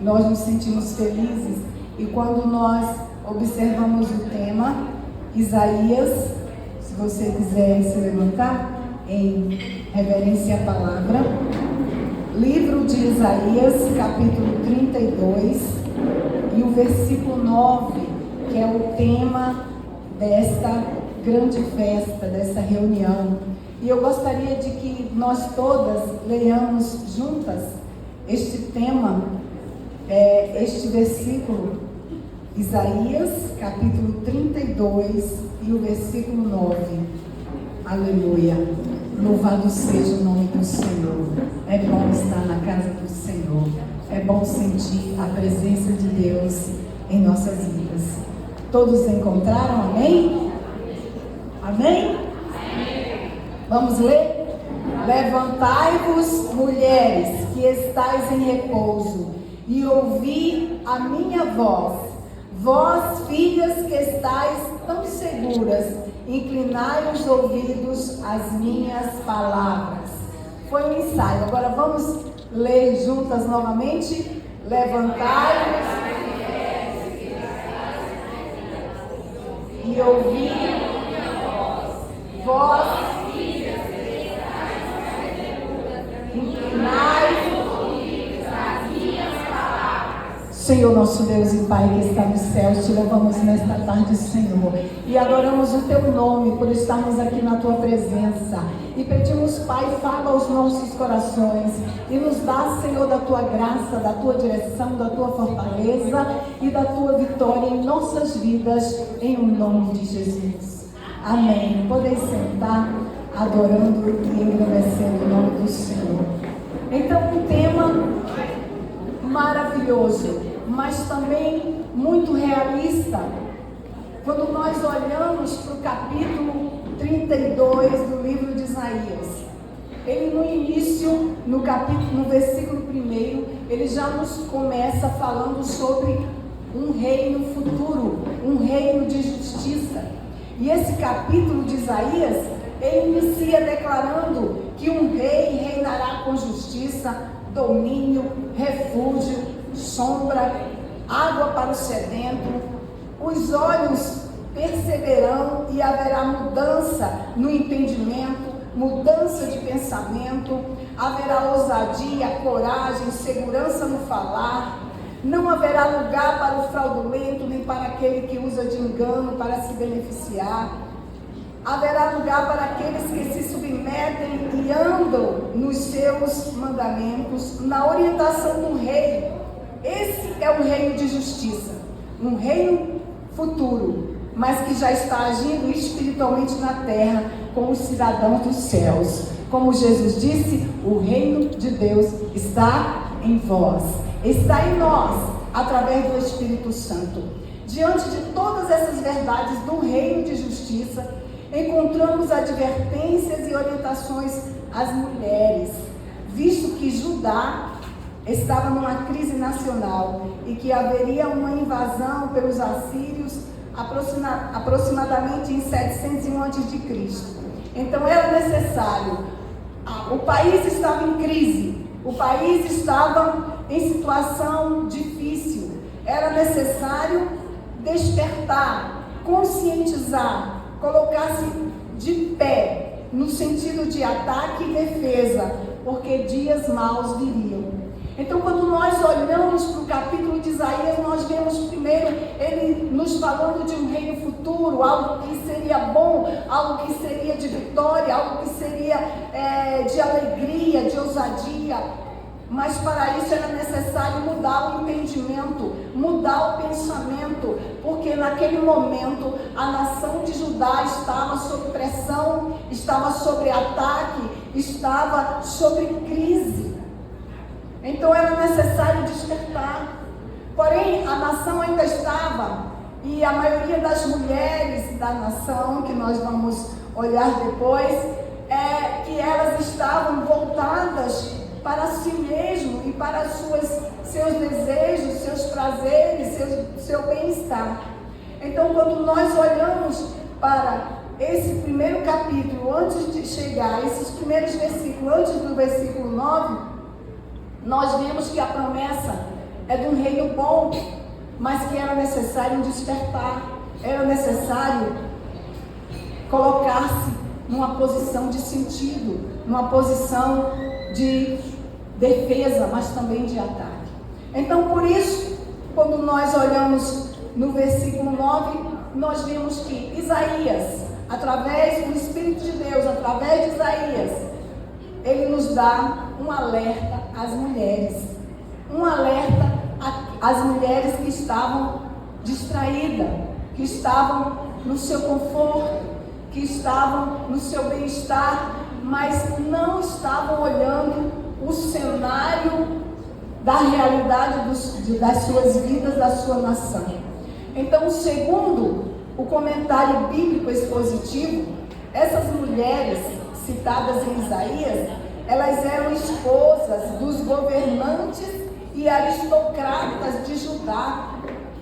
nós nos sentimos felizes. E quando nós observamos o tema, Isaías, se você quiser se levantar em reverência à palavra, livro de Isaías, capítulo 32, e o versículo 9, que é o tema desta grande festa, dessa reunião. E eu gostaria de que nós todas leiamos juntas este tema, este versículo, Isaías, capítulo 32, e o versículo 9. Aleluia! Louvado seja o nome do Senhor. É bom estar na casa do Senhor. É bom sentir a presença de Deus em nossas vidas. Todos encontraram? Amém? Amém? Vamos ler? Levantai-vos, mulheres, que estáis em repouso, e ouvi a minha voz. Vós, filhas, que estáis tão seguras, inclinai os ouvidos às minhas palavras. Foi um ensaio. Agora vamos ler juntas novamente. Levantai-vos e ouvi vós, inclinai os ouvidos às minhas palavras. Senhor nosso Deus e Pai que está nos céus, te louvamos nesta tarde, Senhor, e adoramos o teu nome por estarmos aqui na tua presença. E pedimos, Pai, fala aos nossos corações e nos dá, Senhor, da tua graça, da tua direção, da tua fortaleza e da tua vitória em nossas vidas, em o nome de Jesus. Amém. Podem sentar, adorando e engrandecendo o nome do Senhor. Então, um tema maravilhoso, mas também muito realista. Quando nós olhamos para o capítulo 32 do livro de Isaías, ele no início, no versículo 1, ele já nos começa falando sobre um reino futuro, um reino de justiça. E esse capítulo de Isaías, ele inicia declarando que um rei reinará com justiça, domínio, refúgio, sombra, água para o sedento. Os olhos perceberão e haverá mudança no entendimento, mudança de pensamento, haverá ousadia, coragem, segurança no falar. Não haverá lugar para o fraudulento, nem para aquele que usa de engano para se beneficiar. Haverá lugar para aqueles que se submetem e andam nos seus mandamentos, na orientação do rei. Esse é um reino de justiça, um reino futuro, mas que já está agindo espiritualmente na terra com os cidadãos dos céus. Como Jesus disse, o reino de Deus está em vós, está em nós, através do Espírito Santo. Diante de todas essas verdades do reino de justiça, encontramos advertências e orientações às mulheres, visto que Judá estava numa crise nacional e que haveria uma invasão pelos assírios aproximadamente em 701 a.C. Então era necessário, o país estava em crise, o país estava em situação difícil, era necessário despertar, conscientizar, colocar-se de pé no sentido de ataque e defesa porque dias maus viriam. Então, quando nós olhamos para o capítulo de Isaías, nós vemos primeiro ele nos falando de um reino futuro, algo que seria bom, algo que seria de vitória, algo que seria de alegria, de ousadia. Mas para isso era necessário mudar o entendimento, mudar o pensamento, porque naquele momento a nação de Judá estava sob pressão, estava sob ataque, estava sob crise. Então era necessário despertar. Porém, a nação ainda estava, e a maioria das mulheres da nação, que nós vamos olhar depois, que elas estavam voltadas para si mesmo e para seus desejos, seus prazeres, seu bem-estar. Então, quando nós olhamos para esse primeiro capítulo, antes de chegar a esses primeiros versículos, antes do versículo 9, nós vemos que a promessa é de um reino bom, mas que era necessário despertar, era necessário colocar-se numa posição de sentido, numa posição de defesa, mas também de ataque. Então, por isso, quando nós olhamos no versículo 9, nós vemos que Isaías, através do Espírito de Deus, através de Isaías, ele nos dá um alerta às mulheres, um alerta às mulheres que estavam distraídas, que estavam no seu conforto, que estavam no seu bem-estar, mas não estavam olhando o cenário da realidade das suas vidas, da sua nação. Então, segundo o comentário bíblico expositivo, essas mulheres citadas em Isaías, elas eram esposas dos governantes e aristocratas de Judá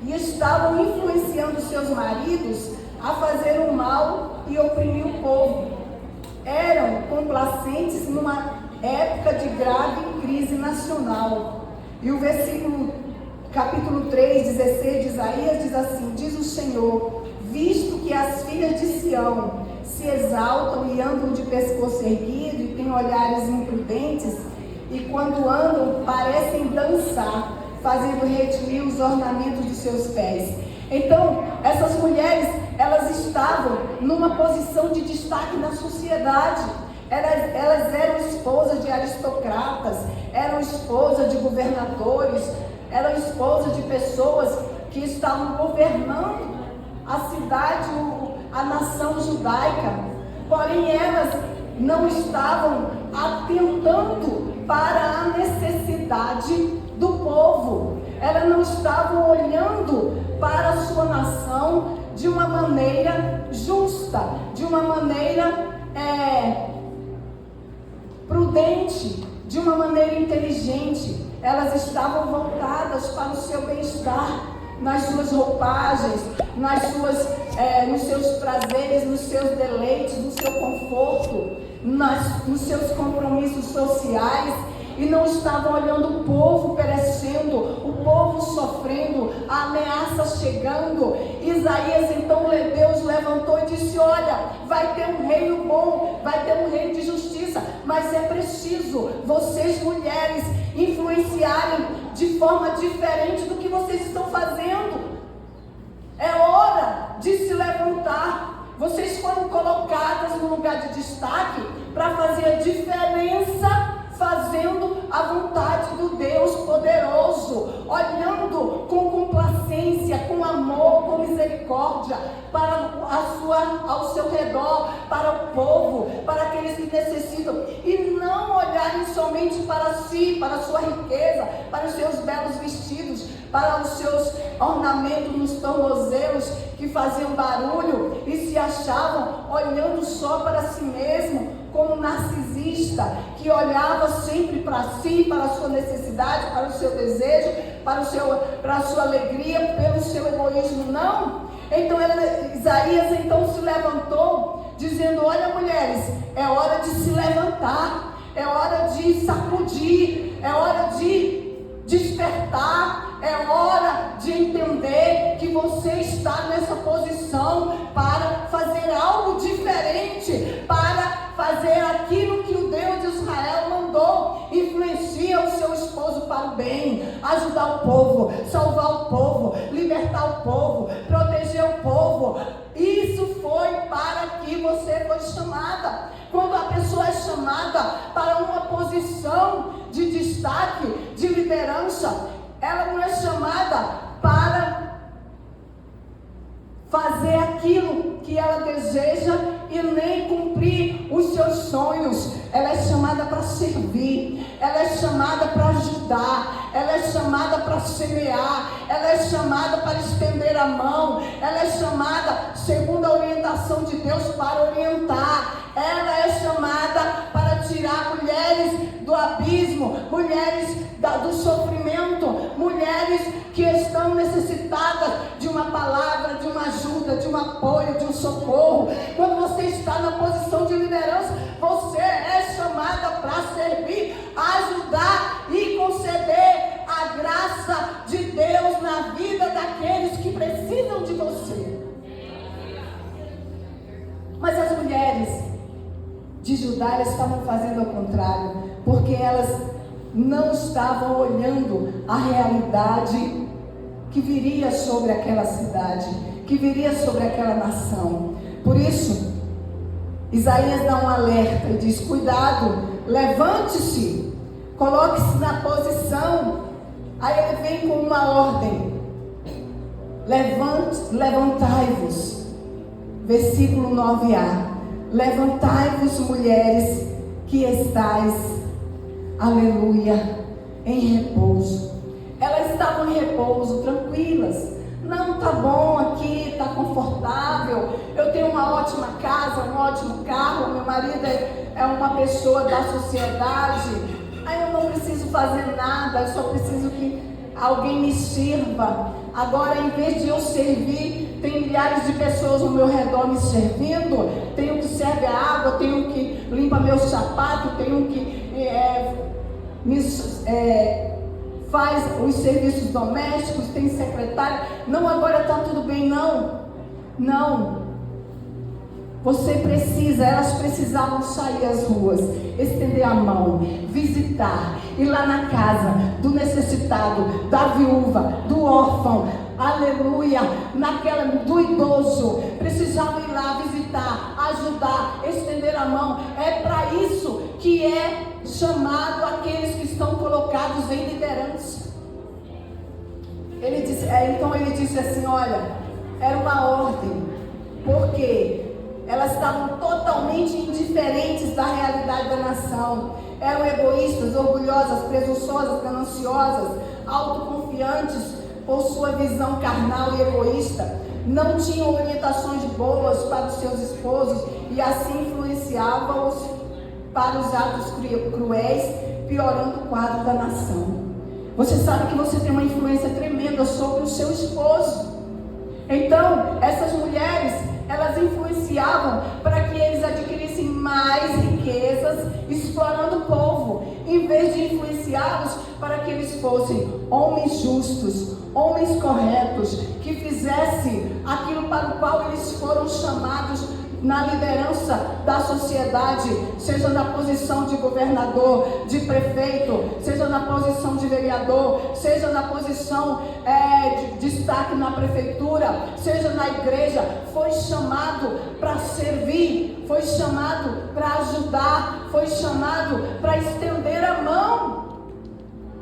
e estavam influenciando seus maridos a fazer o mal e oprimir o povo. Eram complacentes numa época de grave crise nacional. E o capítulo 3, 16 de Isaías diz assim: diz o Senhor, visto que as filhas de Sião se exaltam e andam de pescoço erguido e têm olhares imprudentes, e quando andam parecem dançar, fazendo retirar os ornamentos de seus pés. Então, essas mulheres, elas estavam numa posição de destaque na sociedade. Elas eram esposas de aristocratas, eram esposas de governadores, eram esposas de pessoas que estavam governando a cidade, a nação judaica. Porém, elas não estavam atentando para a necessidade do povo. Elas não estavam olhando para a sua nação de uma maneira justa, de uma maneira prudente, de uma maneira inteligente. Elas estavam voltadas para o seu bem-estar, nas suas roupagens, nos seus prazeres, nos seus deleites, no seu conforto, nos seus compromissos sociais, e não estavam olhando o povo perecendo, o povo sofrendo, a ameaça chegando. Isaías, então, Deus levantou e disse: olha, vai ter um reino bom, vai ter um reino de justiça, mas é preciso vocês, mulheres, influenciarem de forma diferente do que vocês estão fazendo. É hora de se levantar. Vocês foram colocadas no lugar de destaque para fazer a diferença, fazendo a vontade do Deus poderoso, olhando com complacência, com amor, com misericórdia para ao seu redor, para o povo, para aqueles que necessitam, e não olharem somente para si, para a sua riqueza, para os seus belos vestidos, para os seus ornamentos nos tornozelos que faziam barulho e se achavam olhando só para si mesmo, como um narcisista que olhava sempre para si, para a sua necessidade, para o seu desejo, para a sua alegria, pelo seu egoísmo. Não. Então Isaías então se levantou dizendo: olha, mulheres, é hora de se levantar, é hora de sacudir, é hora de despertar, é hora de entender que você está nessa posição para fazer algo diferente, para fazer aquilo que o Deus de Israel mandou para o bem, ajudar o povo, salvar o povo, libertar o povo, proteger o povo. Isso foi para que você foi chamada. Quando a pessoa é chamada para uma posição de destaque, de liderança, ela não é chamada para fazer aquilo que ela deseja e nem cumprir os seus sonhos. Ela é chamada para servir, ela é chamada para ajudar, ela é chamada para semear, ela é chamada para estender a mão, ela é chamada, segundo a orientação de Deus, para orientar. Ela é chamada para tirar mulheres do abismo, mulheres do sofrimento, mulheres que estão necessitadas de uma palavra, de uma ajuda, de um apoio, de um socorro. Quando você está na posição de liderança, você é chamada para servir, ajudar e conceder a graça de Deus na vida daqueles que precisam de você. Mas as mulheres de Judá estavam fazendo ao contrário, porque elas não estavam olhando a realidade que viria sobre aquela cidade, que viria sobre aquela nação. Por isso, Isaías dá um alerta e diz: cuidado, levante-se, coloque-se na posição. Aí ele vem com uma ordem: levantai-vos. Versículo 9a: levantai-vos, mulheres, que estáis, aleluia, em repouso. Elas estavam em repouso, tranquilas. Não, tá bom aqui, tá confortável, eu tenho uma ótima casa, um ótimo carro, meu marido é uma pessoa da sociedade, aí eu não preciso fazer nada, eu só preciso que alguém me sirva. Agora, em vez de eu servir, tem milhares de pessoas ao meu redor me servindo. Tem um que serve a água, tem um que limpa meu sapato, tem um que faz os serviços domésticos, tem secretária. Não, agora está tudo bem, não. Você precisa, elas precisavam sair às ruas, estender a mão, visitar, ir lá na casa do necessitado, da viúva, do órfão, aleluia, do idoso. Precisavam ir lá visitar, ajudar, estender a mão. É para isso que é chamado aqueles que estão colocados em liderança. Então ele disse assim: olha, era uma ordem, porque elas estavam totalmente indiferentes da realidade da nação. Eram egoístas, orgulhosas, presunçosas, gananciosas, autoconfiantes por sua visão carnal e egoísta. Não tinham orientações boas para os seus esposos e assim influenciavam-os para os atos cruéis, piorando o quadro da nação. Você sabe que você tem uma influência tremenda sobre o seu esposo. Então, essas mulheres, elas influenciavam para que eles adquirissem mais riquezas, explorando o povo, em vez de influenciá-los para que eles fossem homens justos, homens corretos, que fizessem aquilo para o qual eles foram chamados na liderança da sociedade, seja na posição de governador, de prefeito, seja na posição de vereador, seja na posição de destaque na prefeitura, seja na igreja. Foi chamado para servir, foi chamado para ajudar, foi chamado para estender a mão.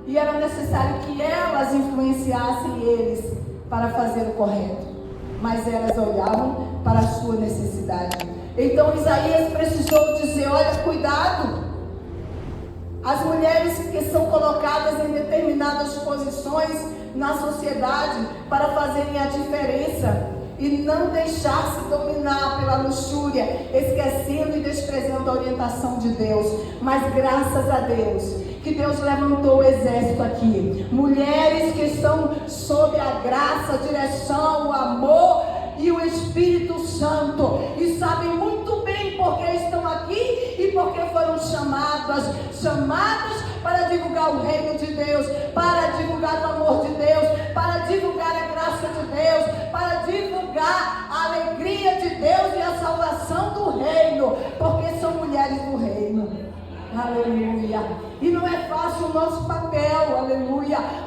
E era necessário que elas influenciassem eles para fazer o correto, mas elas olhavam para a sua necessidade. Então Isaías precisou dizer: olha, cuidado, as mulheres que são colocadas em determinadas posições na sociedade para fazerem a diferença e não deixar-se dominar pela luxúria, esquecendo e desprezando a orientação de Deus. Mas graças a Deus, que Deus levantou o exército aqui, mulheres que estão sob a graça, a direção, o amor e o Espírito Santo, e sabem muito bem porque estão aqui e porque foram chamadas para divulgar o reino de Deus, para divulgar o amor de Deus, para divulgar a graça de Deus, para divulgar a alegria de Deus e a salvação do reino, porque são mulheres do reino. Aleluia. E não é fácil o nosso papel, aleluia.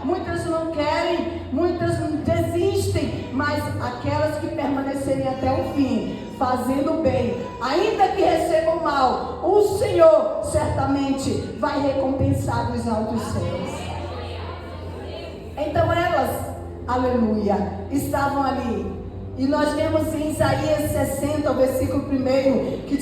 muitas não querem, muitas desistem, mas aquelas que permanecerem até o fim, fazendo bem, ainda que recebam mal, o Senhor certamente vai recompensar dos altos céus. Então elas, aleluia, estavam ali. E nós vemos em Isaías 60, o versículo 1, que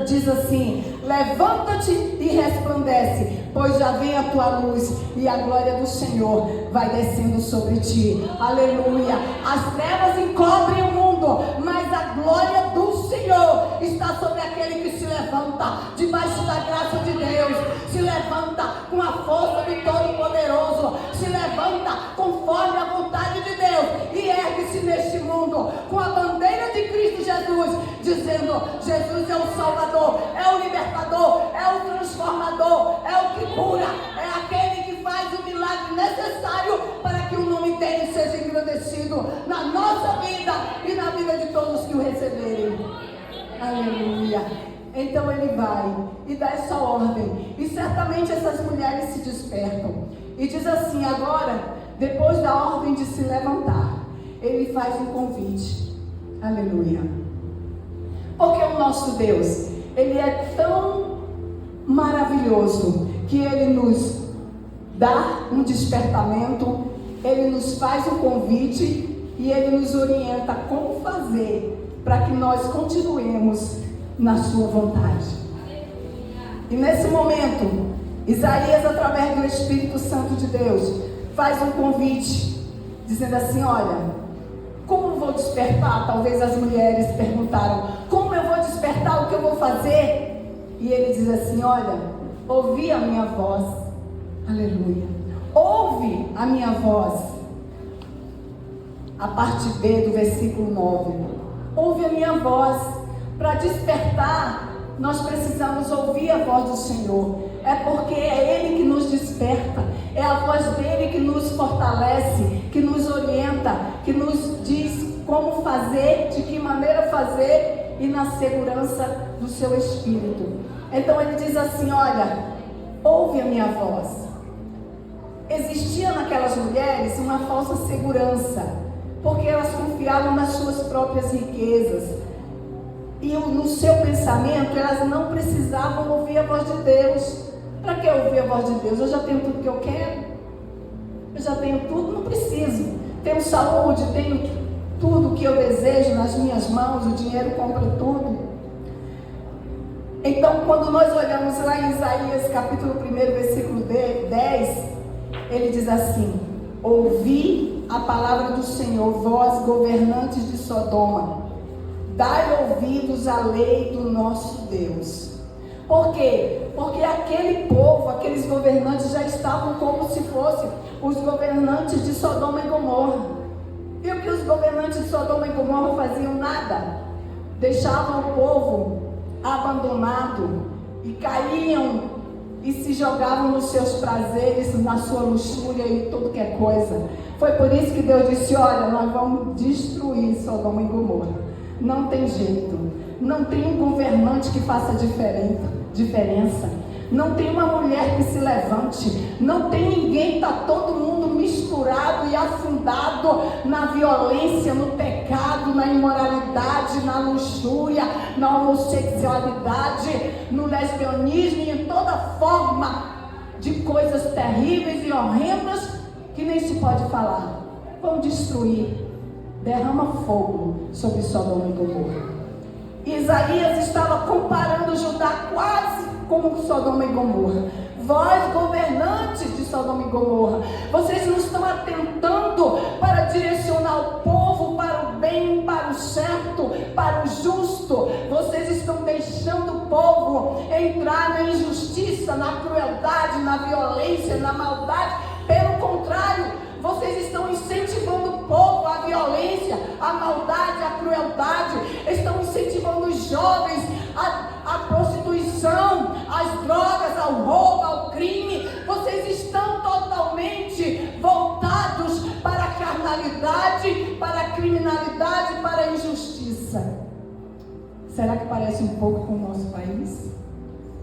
diz assim: levanta-te e resplandece, pois já vem a tua luz, e a glória do Senhor vai descendo sobre ti. Aleluia. As trevas encobrem o mundo, mas a glória do Senhor está sobre aquele que se levanta debaixo da graça de Deus, se levanta com a força do Todo-Poderoso, se levanta conforme a vontade de Deus e ergue-se neste mundo com a bandeira de Cristo Jesus, dizendo: Jesus é o Salvador, é o libertador, é o transformador, é o que cura, é aquele que faz o milagre necessário para que o nome dele seja engrandecido na nossa vida e na vida de todos que o receberem. Aleluia. Então ele vai e dá essa ordem, e certamente essas mulheres se despertam e diz assim: agora, depois da ordem de se levantar, ele faz um convite. Aleluia. Porque o nosso Deus, ele é tão maravilhoso que ele nos dá um despertamento, ele nos faz um convite e ele nos orienta como fazer para que nós continuemos na sua vontade. E nesse momento, Isaías, através do Espírito Santo de Deus, faz um convite, dizendo assim: olha, como eu vou despertar? Talvez as mulheres perguntaram: como eu vou despertar? O que eu vou fazer? E ele diz assim: olha, ouvi a minha voz. Aleluia. Ouve a minha voz. A parte B do versículo 9. Ouve a minha voz. Para despertar, nós precisamos ouvir a voz do Senhor. É porque é Ele que nos desperta, é a voz dele que nos fortalece, que nos orienta, que nos diz como fazer, de que maneira fazer e na segurança do seu Espírito. Então ele diz assim: olha, ouve a minha voz. Existia naquelas mulheres uma falsa segurança, porque elas confiavam nas suas próprias riquezas. E no seu pensamento, elas não precisavam ouvir a voz de Deus. Para que ouvir a voz de Deus? Eu já tenho tudo que eu quero. Eu já tenho tudo, não preciso. Tenho saúde, tenho tudo que eu desejo nas minhas mãos. O dinheiro compra tudo. Então, quando nós olhamos lá em Isaías capítulo 1, versículo 10, ele diz assim: ouvi a palavra do Senhor, vós governantes de Sodoma, dai ouvidos à lei do nosso Deus. Por quê? Porque aquele povo, aqueles governantes já estavam como se fossem os governantes de Sodoma e Gomorra. E o que os governantes de Sodoma e Gomorra faziam? Nada. Deixavam o povo abandonado e caíam e se jogavam nos seus prazeres, na sua luxúria e tudo que é coisa. Foi por isso que Deus disse: olha, nós vamos destruir Sodoma e Gomorra. Não tem jeito. Não tem um governante que faça diferença. Não tem uma mulher que se levante. Não tem ninguém. Está todo mundo misturado e afundado na violência, no pecado, na imoralidade, na luxúria, na homossexualidade, no lesbianismo e em toda forma de coisas terríveis e horrendas que nem se pode falar. Vamos destruir. Derrama fogo sobre Sodoma e Gomorra. Isaías estava comparando Judá quase como Sodoma e Gomorra. Vós, governantes de Sodoma e Gomorra, vocês não estão atentando para direcionar o povo para o bem, para o certo, para o justo. Vocês estão deixando o povo entrar na injustiça, na crueldade, na violência, na maldade. Pelo contrário, vocês estão incentivando o povo à violência, à maldade, à crueldade. Estão incentivando os jovens à prostituição, às drogas, ao roubo, ao crime. Vocês estão totalmente voltados para a carnalidade, para a criminalidade, para a injustiça. Será que parece um pouco com o nosso país?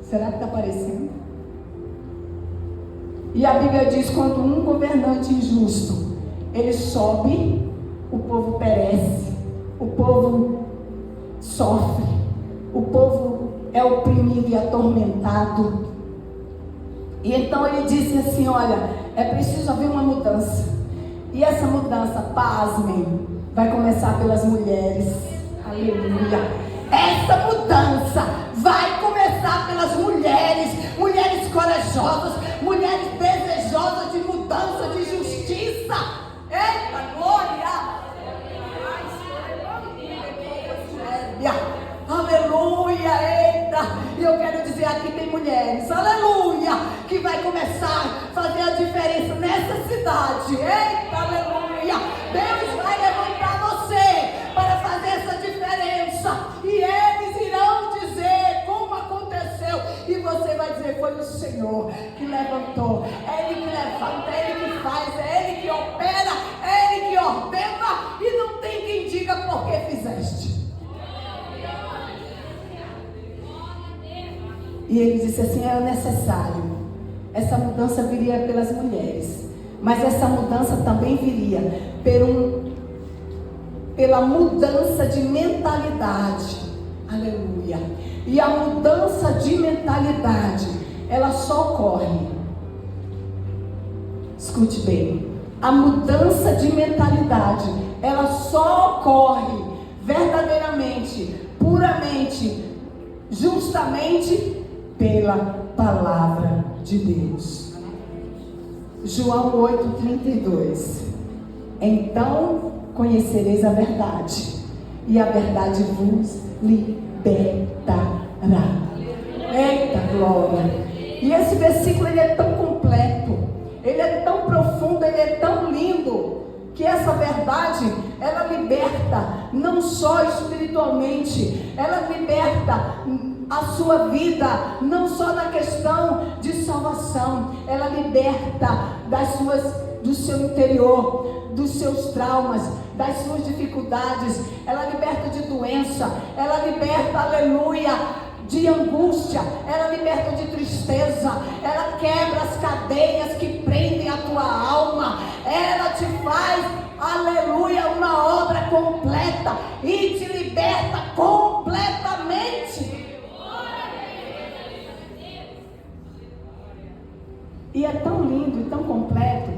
Será que está parecendo? E a Bíblia diz: quando um governante injusto, ele sobe, o povo perece, o povo sofre, o povo é oprimido e atormentado. E então ele disse assim: olha, é preciso haver uma mudança. E essa mudança, pasmem, vai começar pelas mulheres. Aleluia. Essa mudança vai começar pelas mulheres, mulheres corajosas, mulheres desejosas de mudança, de justiça. Eita, glória! Aleluia, eita! E eu quero dizer, aqui tem mulheres, aleluia, que vai começar a fazer a diferença nessa cidade. Eita, aleluia! Deus vai levantar você para fazer essa diferença, e eles irão dizer como aconteceu, e você vai dizer: foi o Senhor que levantou, é Ele que levanta, é Ele que faz, é Ele que opera, é Ele que ordena, e não tem quem diga por que fizeste. E ele disse assim: era necessário, essa mudança viria pelas mulheres, mas essa mudança também viria pela mudança de mentalidade. Aleluia. E a mudança de mentalidade, ela só ocorre, escute bem, a mudança de mentalidade, ela só ocorre verdadeiramente, puramente, justamente pela palavra de Deus. João 8:32. Então conhecereis a verdade, e a verdade vos libertará. Eita glória! E esse versículo, ele é tão completo, ele é tão profundo, ele é tão lindo, que essa verdade, ela liberta, não só espiritualmente, ela liberta a sua vida, não só na questão de salvação, ela liberta do seu interior, dos seus traumas, das suas dificuldades, ela liberta de doença, ela liberta, aleluia, de angústia, ela liberta de tristeza, ela quebra as cadeias que prendem a tua alma, ela te faz, aleluia, uma obra completa e te liberta completamente. E é tão lindo e tão completo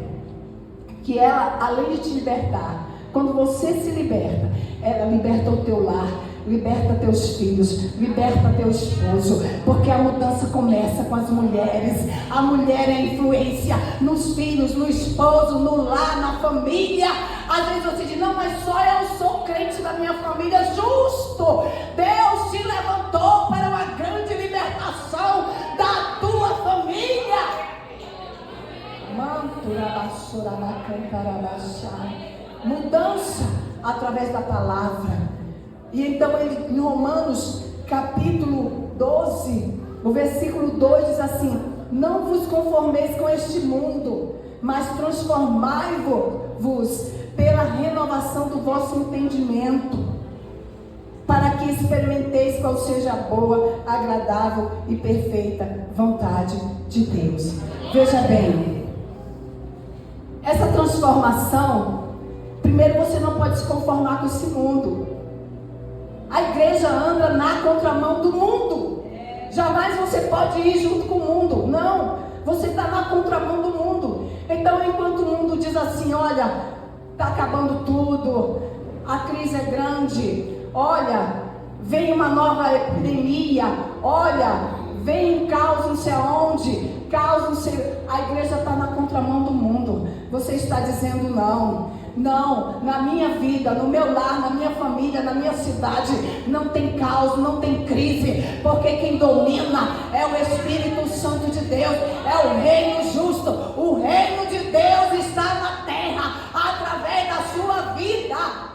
que ela, além de te libertar, quando você se liberta, ela liberta o teu lar, liberta teus filhos, liberta teu esposo, porque a mudança começa com as mulheres. A mulher é influência nos filhos, no esposo, no lar, na família. Às vezes você diz: não, mas só eu sou crente da minha família. Justo! Deus te levantou para uma grande libertação da tua família. Mudança através da palavra. E então ele, em Romanos capítulo 12, no versículo 2 diz assim: não vos conformeis com este mundo, mas transformai-vos pela renovação do vosso entendimento, para que experimenteis qual seja a boa, agradável e perfeita vontade de Deus. Veja bem, essa transformação, primeiro, você não pode se conformar com esse mundo. A igreja anda na contramão do mundo. Jamais você pode ir junto com o mundo. Não, você está na contramão do mundo. Então, enquanto o mundo diz assim: olha, está acabando tudo, a crise é grande, olha, vem uma nova epidemia, olha, vem um caos não sei aonde, caos não sei, a igreja está na contramão do mundo. Você está dizendo: não, na minha vida, no meu lar, na minha família, na minha cidade, não tem caos, não tem crise, porque quem domina é o Espírito Santo de Deus, é o reino justo. O reino de Deus está na terra, através da sua vida.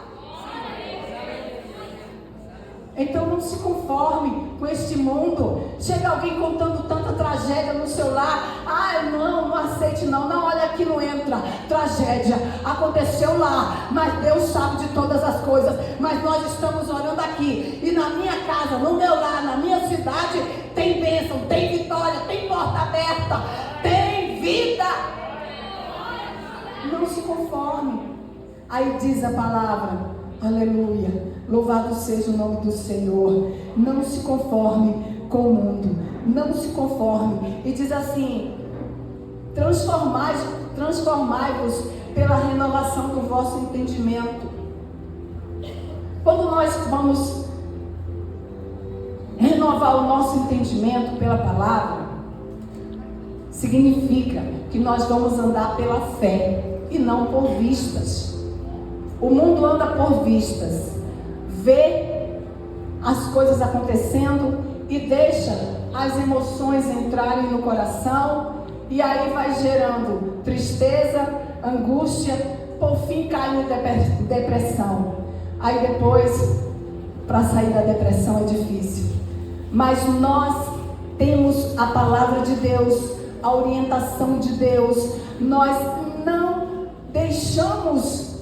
Então não se conforme com este mundo. Chega alguém contando tanta tragédia no seu lar: não aceite não, olha aqui, não entra. Tragédia aconteceu lá, mas Deus sabe de todas as coisas. Mas nós estamos orando aqui, e na minha casa, no meu lar, na minha cidade, tem bênção, tem vitória, tem porta aberta, tem vida. Não se conforme. Aí diz a palavra, aleluia, louvado seja o nome do Senhor. Não se conforme com o mundo, não se conforme. E diz assim: transformai-vos pela renovação do vosso entendimento. Quando nós vamos renovar o nosso entendimento pela palavra, significa que nós vamos andar pela fé e não por vistas. O mundo anda por vistas, vê as coisas acontecendo e deixa as emoções entrarem no coração, e aí vai gerando tristeza, angústia, por fim cai em depressão. Aí depois, para sair da depressão é difícil. Mas nós temos a palavra de Deus, a orientação de Deus. Nós não deixamos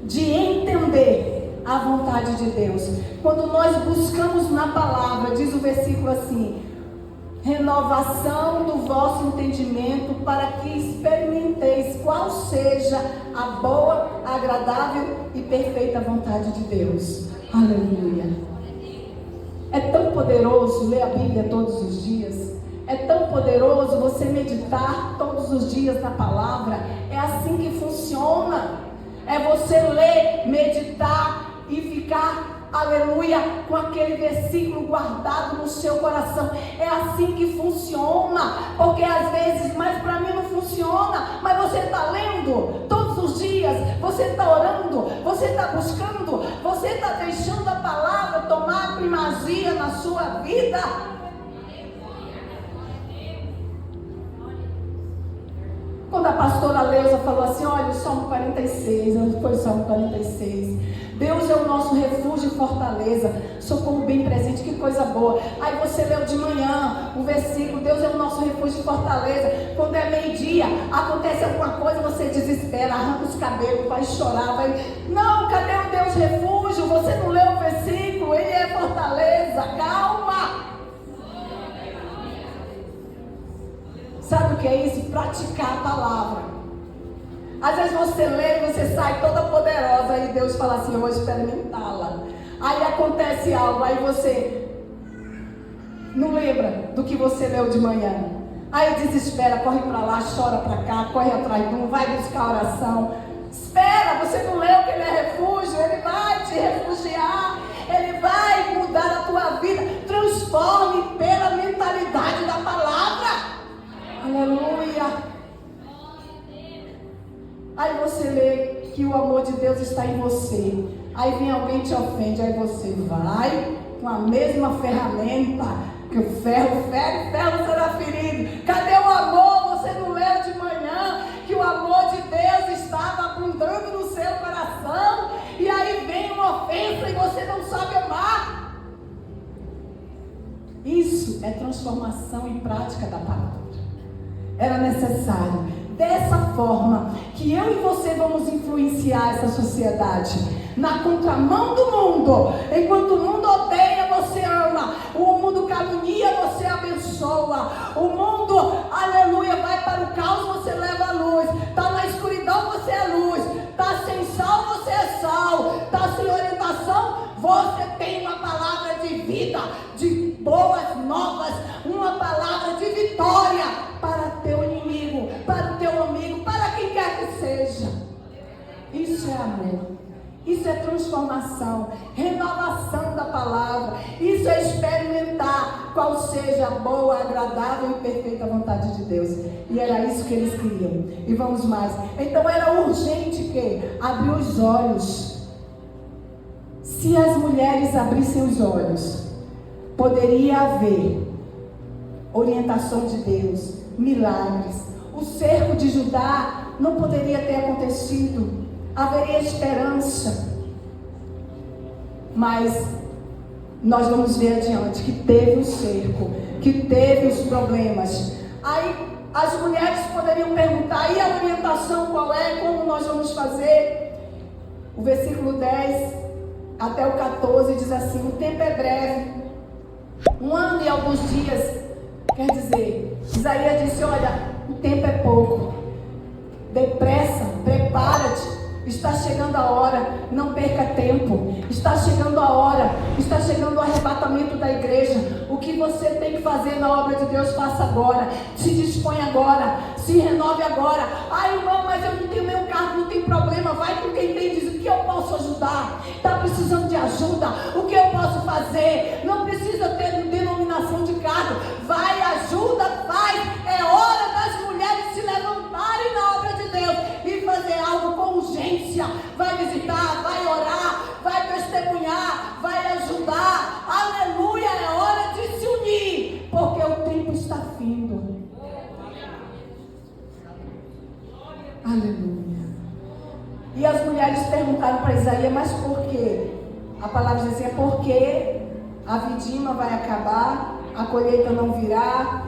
de entender a vontade de Deus. Quando nós buscamos na palavra, diz o versículo assim: renovação do vosso entendimento, para que experimenteis qual seja a boa, agradável e perfeita vontade de Deus. Aleluia. É tão poderoso ler a Bíblia todos os dias. É tão poderoso você meditar todos os dias na palavra. É assim que funciona. É você ler, meditar e ficar, aleluia, com aquele versículo guardado no seu coração. É assim que funciona. Porque às vezes, mas para mim não funciona. Mas você está lendo todos os dias, você está orando, você está buscando, você está deixando a palavra tomar primazia na sua vida. Quando a pastora Leusa falou assim, olha, o Salmo 46, foi o Salmo 46, Deus é o nosso refúgio e fortaleza, socorro bem presente, que coisa boa. Aí você leu de manhã o versículo, Deus é o nosso refúgio e fortaleza. Quando é meio-dia, acontece alguma coisa, você desespera, arranca os cabelos, vai chorar, vai... Não, cadê o Deus refúgio? Você não leu o versículo, Ele é fortaleza, calma. Sabe o que é isso? Praticar a palavra. Às vezes você lê e você sai toda poderosa, aí Deus fala assim, eu vou experimentá-la. Aí acontece algo, aí você não lembra do que você leu de manhã. Aí desespera, corre para lá, chora para cá, corre atrás de um, vai buscar oração. Espera, você não leu que Ele é refúgio, Ele vai te refugiar, Ele vai mudar a tua vida. Transforme pela mentalidade da palavra. Aleluia. Aí você lê que o amor de Deus está em você. Aí vem alguém te ofende, aí você vai com a mesma ferramenta, que o ferro fere, ferro será ferido. Cadê o amor? Você não leu de manhã que o amor de Deus estava abundando no seu coração, e aí vem uma ofensa e você não sabe amar. Isso é transformação em prática da palavra. Era necessário. Dessa forma que eu e você vamos influenciar essa sociedade na contramão do mundo. Enquanto o mundo odeia, você ama. O mundo calunia, você abençoa. O mundo, aleluia, vai para o caos, você leva a luz. Está na escuridão, você é luz. Está sem sal, você é sal. Está sem orientação, você tem uma palavra de vida, de boas novas, uma palavra de vitória para teu inimigo, para o teu amigo, para quem quer que seja. Isso é amor, isso é transformação, renovação da palavra. Isso é experimentar qual seja a boa, agradável e perfeita vontade de Deus. E era isso que eles queriam. E vamos mais. Então era urgente que abrir os olhos. Se as mulheres abrissem os olhos, poderia haver orientação de Deus, milagres. O cerco de Judá não poderia ter acontecido. Haveria esperança. Mas nós vamos ver adiante que teve o cerco, que teve os problemas. Aí as mulheres poderiam perguntar, e a orientação qual é? Como nós vamos fazer? O versículo 10 até o 14 diz assim, o tempo é breve, 1 ano e alguns dias. Quer dizer, Isaías disse, olha, o tempo é pouco. Depressa, prepara-te. Está chegando a hora, não perca tempo. Está chegando a hora, está chegando o arrebatamento da igreja. O que você tem que fazer na obra de Deus, faça agora. Se dispõe agora, se renove agora. Ai, irmão, mas eu não tenho meu carro, não tem problema. Vai com quem tem, diz o que eu posso ajudar. Está precisando de ajuda, o que eu posso fazer? Não precisa ter denominação de cargo. Vai, ajuda, faz. É hora das mulheres se levantarem na obra de Deus e fazer algo com urgência. Vai visitar, vai orar, vai testemunhar, vai ajudar. Aleluia, é hora de se unir, porque o tempo está findo. Aleluia. E as mulheres perguntaram para Isaías, mas por quê? A palavra dizia, porque a vindima vai acabar, a colheita não virá,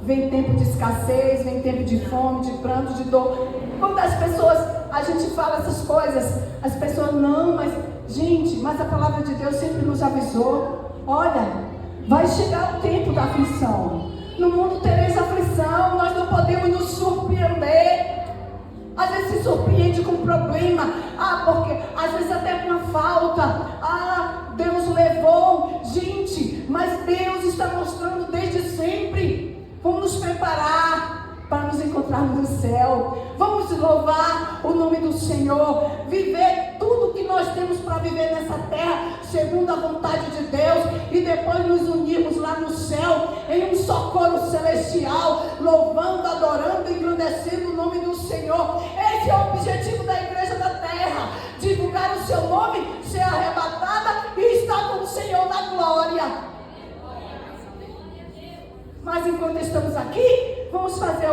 vem tempo de escassez, vem tempo de fome, de pranto, de dor. Quando as pessoas, a gente fala essas coisas, as pessoas, não, mas, gente, mas a palavra de Deus sempre nos avisou, olha, vai chegar o tempo da aflição, no mundo tereis aflição, nós não podemos nos surpreender. Às vezes se surpreende com um problema, porque às vezes até com uma falta, Deus levou, gente, mas Deus está mostrando desde sempre. Vamos nos preparar para nos encontrarmos no céu, vamos louvar o nome do Senhor, viver tudo que nós temos para viver nessa terra, segundo a vontade de Deus, e depois nos unirmos lá no céu, em um só coro celestial, louvando, adorando, engrandecendo o nome do Senhor. Esse é o objetivo da igreja da terra, divulgar o seu nome, ser arrebatada e estar com o Senhor na glória. Mas enquanto estamos aqui, vamos fazer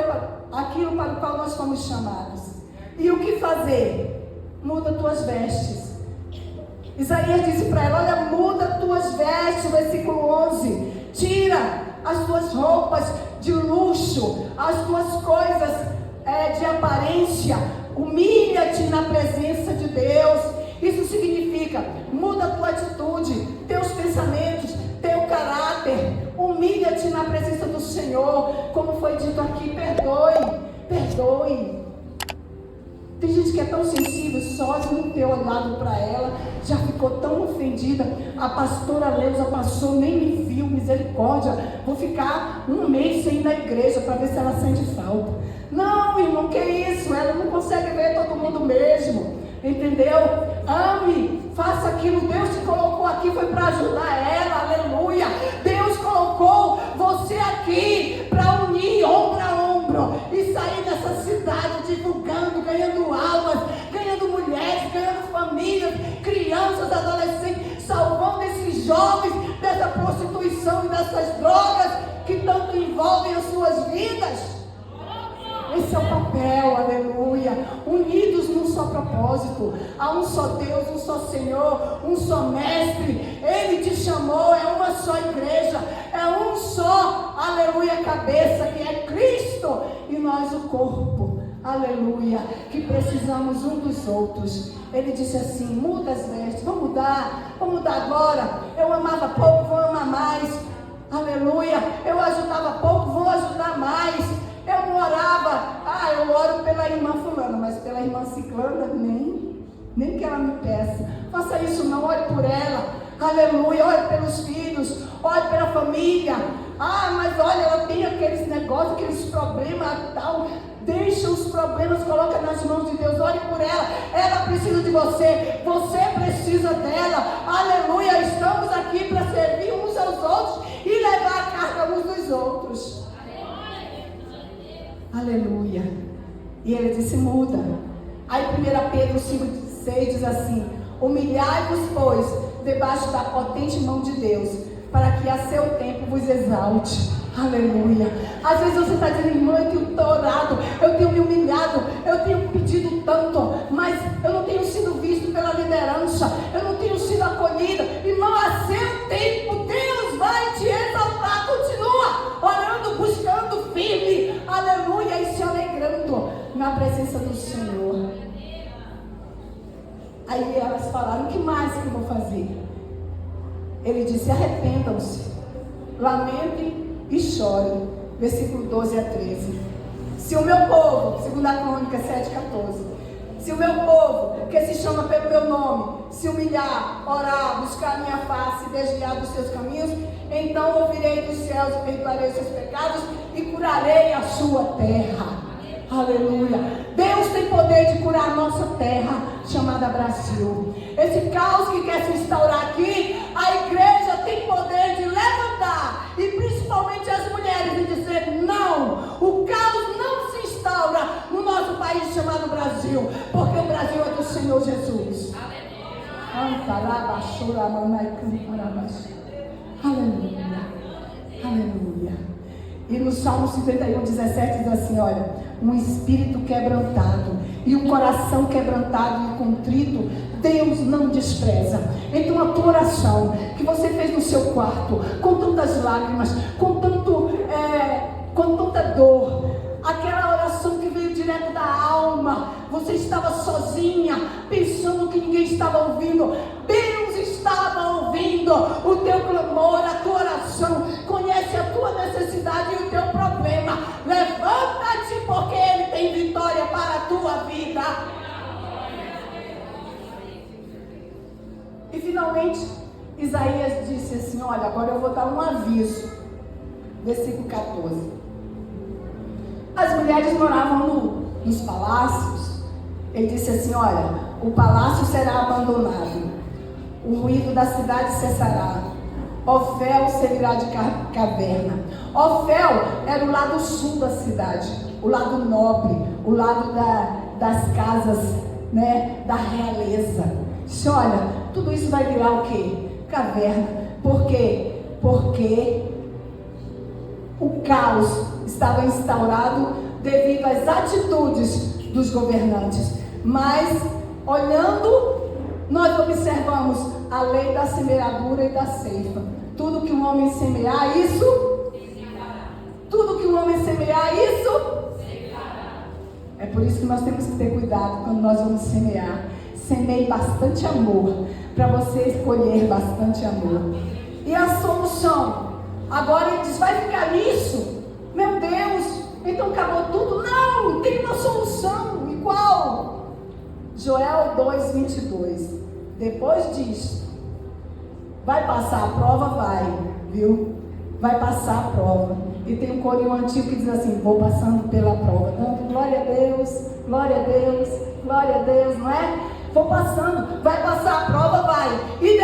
aquilo para o qual nós fomos chamados. E o que fazer? Muda tuas vestes. Isaías disse para ela, olha, muda tuas vestes, versículo 11. Tira as tuas roupas de luxo, as tuas coisas de aparência. Humilha-te na presença de Deus. Isso significa, muda a tua atitude, teus pensamentos, teu caráter. Humilha-te na presença do Senhor, como foi dito aqui, perdoe. Tem gente que é tão sensível, só de não ter olhado para ela, já ficou tão ofendida. A pastora Leusa passou, nem me viu, misericórdia, vou ficar um mês sem ir na igreja para ver se ela sente falta. Não, irmão, que isso? Ela não consegue ver todo mundo mesmo, entendeu? Ame, faça aquilo. Deus te colocou aqui, foi para ajudar ela, aleluia. Deus colocou você aqui para unir ombro a ombro e sair dessa cidade divulgando, ganhando almas, ganhando mulheres, ganhando famílias, crianças, adolescentes, salvando esses jovens dessa prostituição e dessas drogas que tanto envolvem as suas vidas. Esse é o papel, aleluia. Unidos num só propósito. Há um só Deus, um só Senhor, um só Mestre. Ele te chamou, é uma só igreja, é um só, aleluia, cabeça, que é Cristo. E nós o corpo, aleluia, que precisamos um dos outros. Ele disse assim, muda as vestes, vamos mudar agora. Eu amava pouco, vou amar mais, aleluia. Eu ajudava pouco, vou ajudar mais. Eu não orava, eu oro pela irmã fulana, mas pela irmã ciclana, nem que ela me peça. Faça isso não, ore por ela, aleluia, ore pelos filhos, ore pela família. Mas olha, ela tem aqueles negócios, aqueles problemas tal. Deixa os problemas, coloca nas mãos de Deus, ore por ela. Ela precisa de você, você precisa dela, aleluia. Estamos aqui para servir uns aos outros e levar a carga uns dos outros. Aleluia. E ele disse, muda. Aí 1 Pedro 5,6 diz assim, humilhai-vos, pois, debaixo da potente mão de Deus, para que a seu tempo vos exalte. Aleluia. Às vezes você está dizendo, irmã, eu tenho orado, eu tenho me humilhado, eu tenho pedido tanto, mas eu não tenho sido visto pela liderança, eu não tenho sido acolhida. Irmão, a seu tempo Deus vai te exaltar. Continua orando, buscando firme, aleluia, e se alegrando na presença do Senhor. Aí elas falaram, o que mais que eu vou fazer? Ele disse, arrependam-se, lamentem e chorem. Versículo 12 a 13. Se o meu povo, segundo a Crônica 7,14, se o meu povo, que se chama pelo meu nome, se humilhar, orar, buscar a minha face, desviar dos seus caminhos, então ouvirei dos céus e perdoarei os seus pecados e curarei a sua terra. Aleluia. Deus tem poder de curar a nossa terra, chamada Brasil. Esse caos que quer se instaurar aqui, a igreja tem poder de levantar, e principalmente as mulheres, e dizer: não, o caos não se instaura no nosso país chamado Brasil, porque o Brasil é do Senhor Jesus. Aleluia. Aleluia. E no Salmo 51:17 diz assim: olha, um espírito quebrantado e um coração quebrantado e contrito, Deus não despreza. Então a tua oração que você fez no seu quarto, com tantas lágrimas, com tanta dor, aquela oração que veio direto da alma, você estava sozinha, pensando que ninguém estava ouvindo. Deus estava ouvindo o teu clamor, a tua oração, conhece a tua necessidade e o teu problema. Levanta-te, porque Ele tem vitória para a tua vida. E finalmente, Isaías disse assim: olha, agora eu vou dar um aviso. Versículo 14. As mulheres moravam nos palácios. Ele disse assim: olha, o palácio será abandonado, o ruído da cidade cessará, Ofel servirá de caverna. Ofel era o lado sul da cidade, o lado nobre, o lado das casas, né, da realeza. Disse: olha, tudo isso vai virar o quê? Caverna. Por quê? Porque o caos estava instaurado devido às atitudes dos governantes. Mas, olhando, nós observamos a lei da semeadura e da ceifa. Tudo que um homem semear, isso. Tudo que um homem semear, isso. É por isso que nós temos que ter cuidado quando nós vamos semear. Semeie bastante amor, para você colher bastante amor. E a solução? Agora ele diz: vai ficar nisso? Meu Deus, então acabou tudo? Não, tem uma solução. E qual? Joel 2:22. Depois disso, vai passar a prova? Vai, viu? Vai passar a prova. E tem um corinho antigo que diz assim: vou passando pela prova, dando glória a Deus, glória a Deus, glória a Deus, não é? Vou passando, vai passar a prova? Vai. E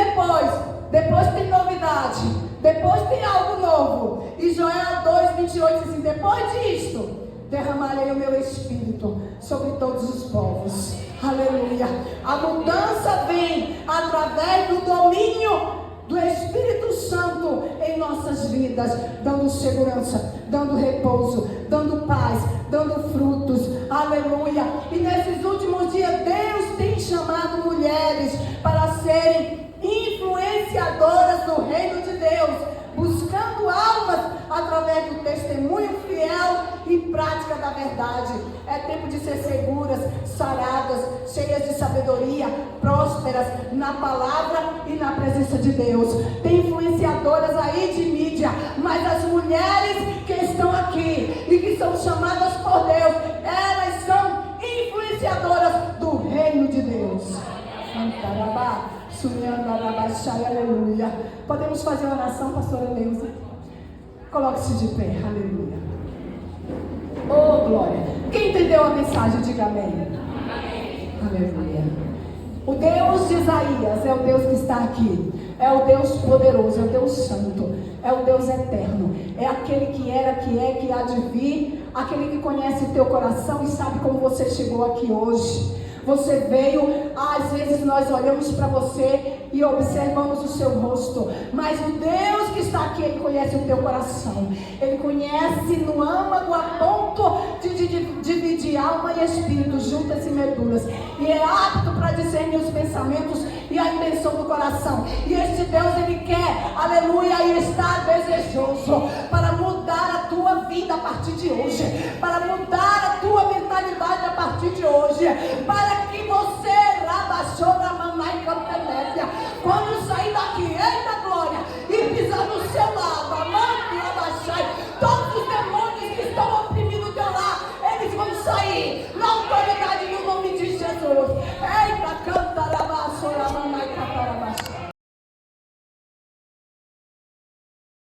depois tem novidade, depois tem algo novo. E Joel 2:28 diz assim: depois disto, derramarei o meu espírito sobre todos os povos. Aleluia. A mudança vem através do domínio do Espírito Santo em nossas vidas, dando segurança, dando repouso, dando paz, dando frutos. Aleluia. E nesses últimos dias, Deus tem chamado mulheres para serem influenciadoras do reino de Deus, buscando almas através do testemunho fiel e prática da verdade. É tempo de ser seguras, saradas, cheias de sabedoria, prósperas na palavra e na presença de Deus. Tem influenciadoras aí de mídia, mas as mulheres que estão aqui e que são chamadas por Deus, elas são influenciadoras do reino de Deus. Aleluia. Podemos fazer uma oração, pastora Leusa? Coloque-se de pé, aleluia. Oh, glória. Quem entendeu a mensagem, diga amém. Amém. Aleluia. O Deus de Isaías é o Deus que está aqui. É o Deus poderoso, é o Deus santo, é o Deus eterno. É aquele que era, que é, que há de vir. Aquele que conhece o teu coração e sabe como você chegou aqui hoje. Você veio, às vezes nós olhamos para você e observamos o seu rosto, mas o Deus que está aqui, Ele conhece o teu coração. Ele conhece no âmago a ponto de dividir alma e espírito, juntas e medulas, e é apto para discernir os pensamentos e a intenção do coração. E este Deus, Ele quer, aleluia, e está desejoso para mudar a tua vida a partir de hoje, para mudar a tua mentalidade a partir de hoje, para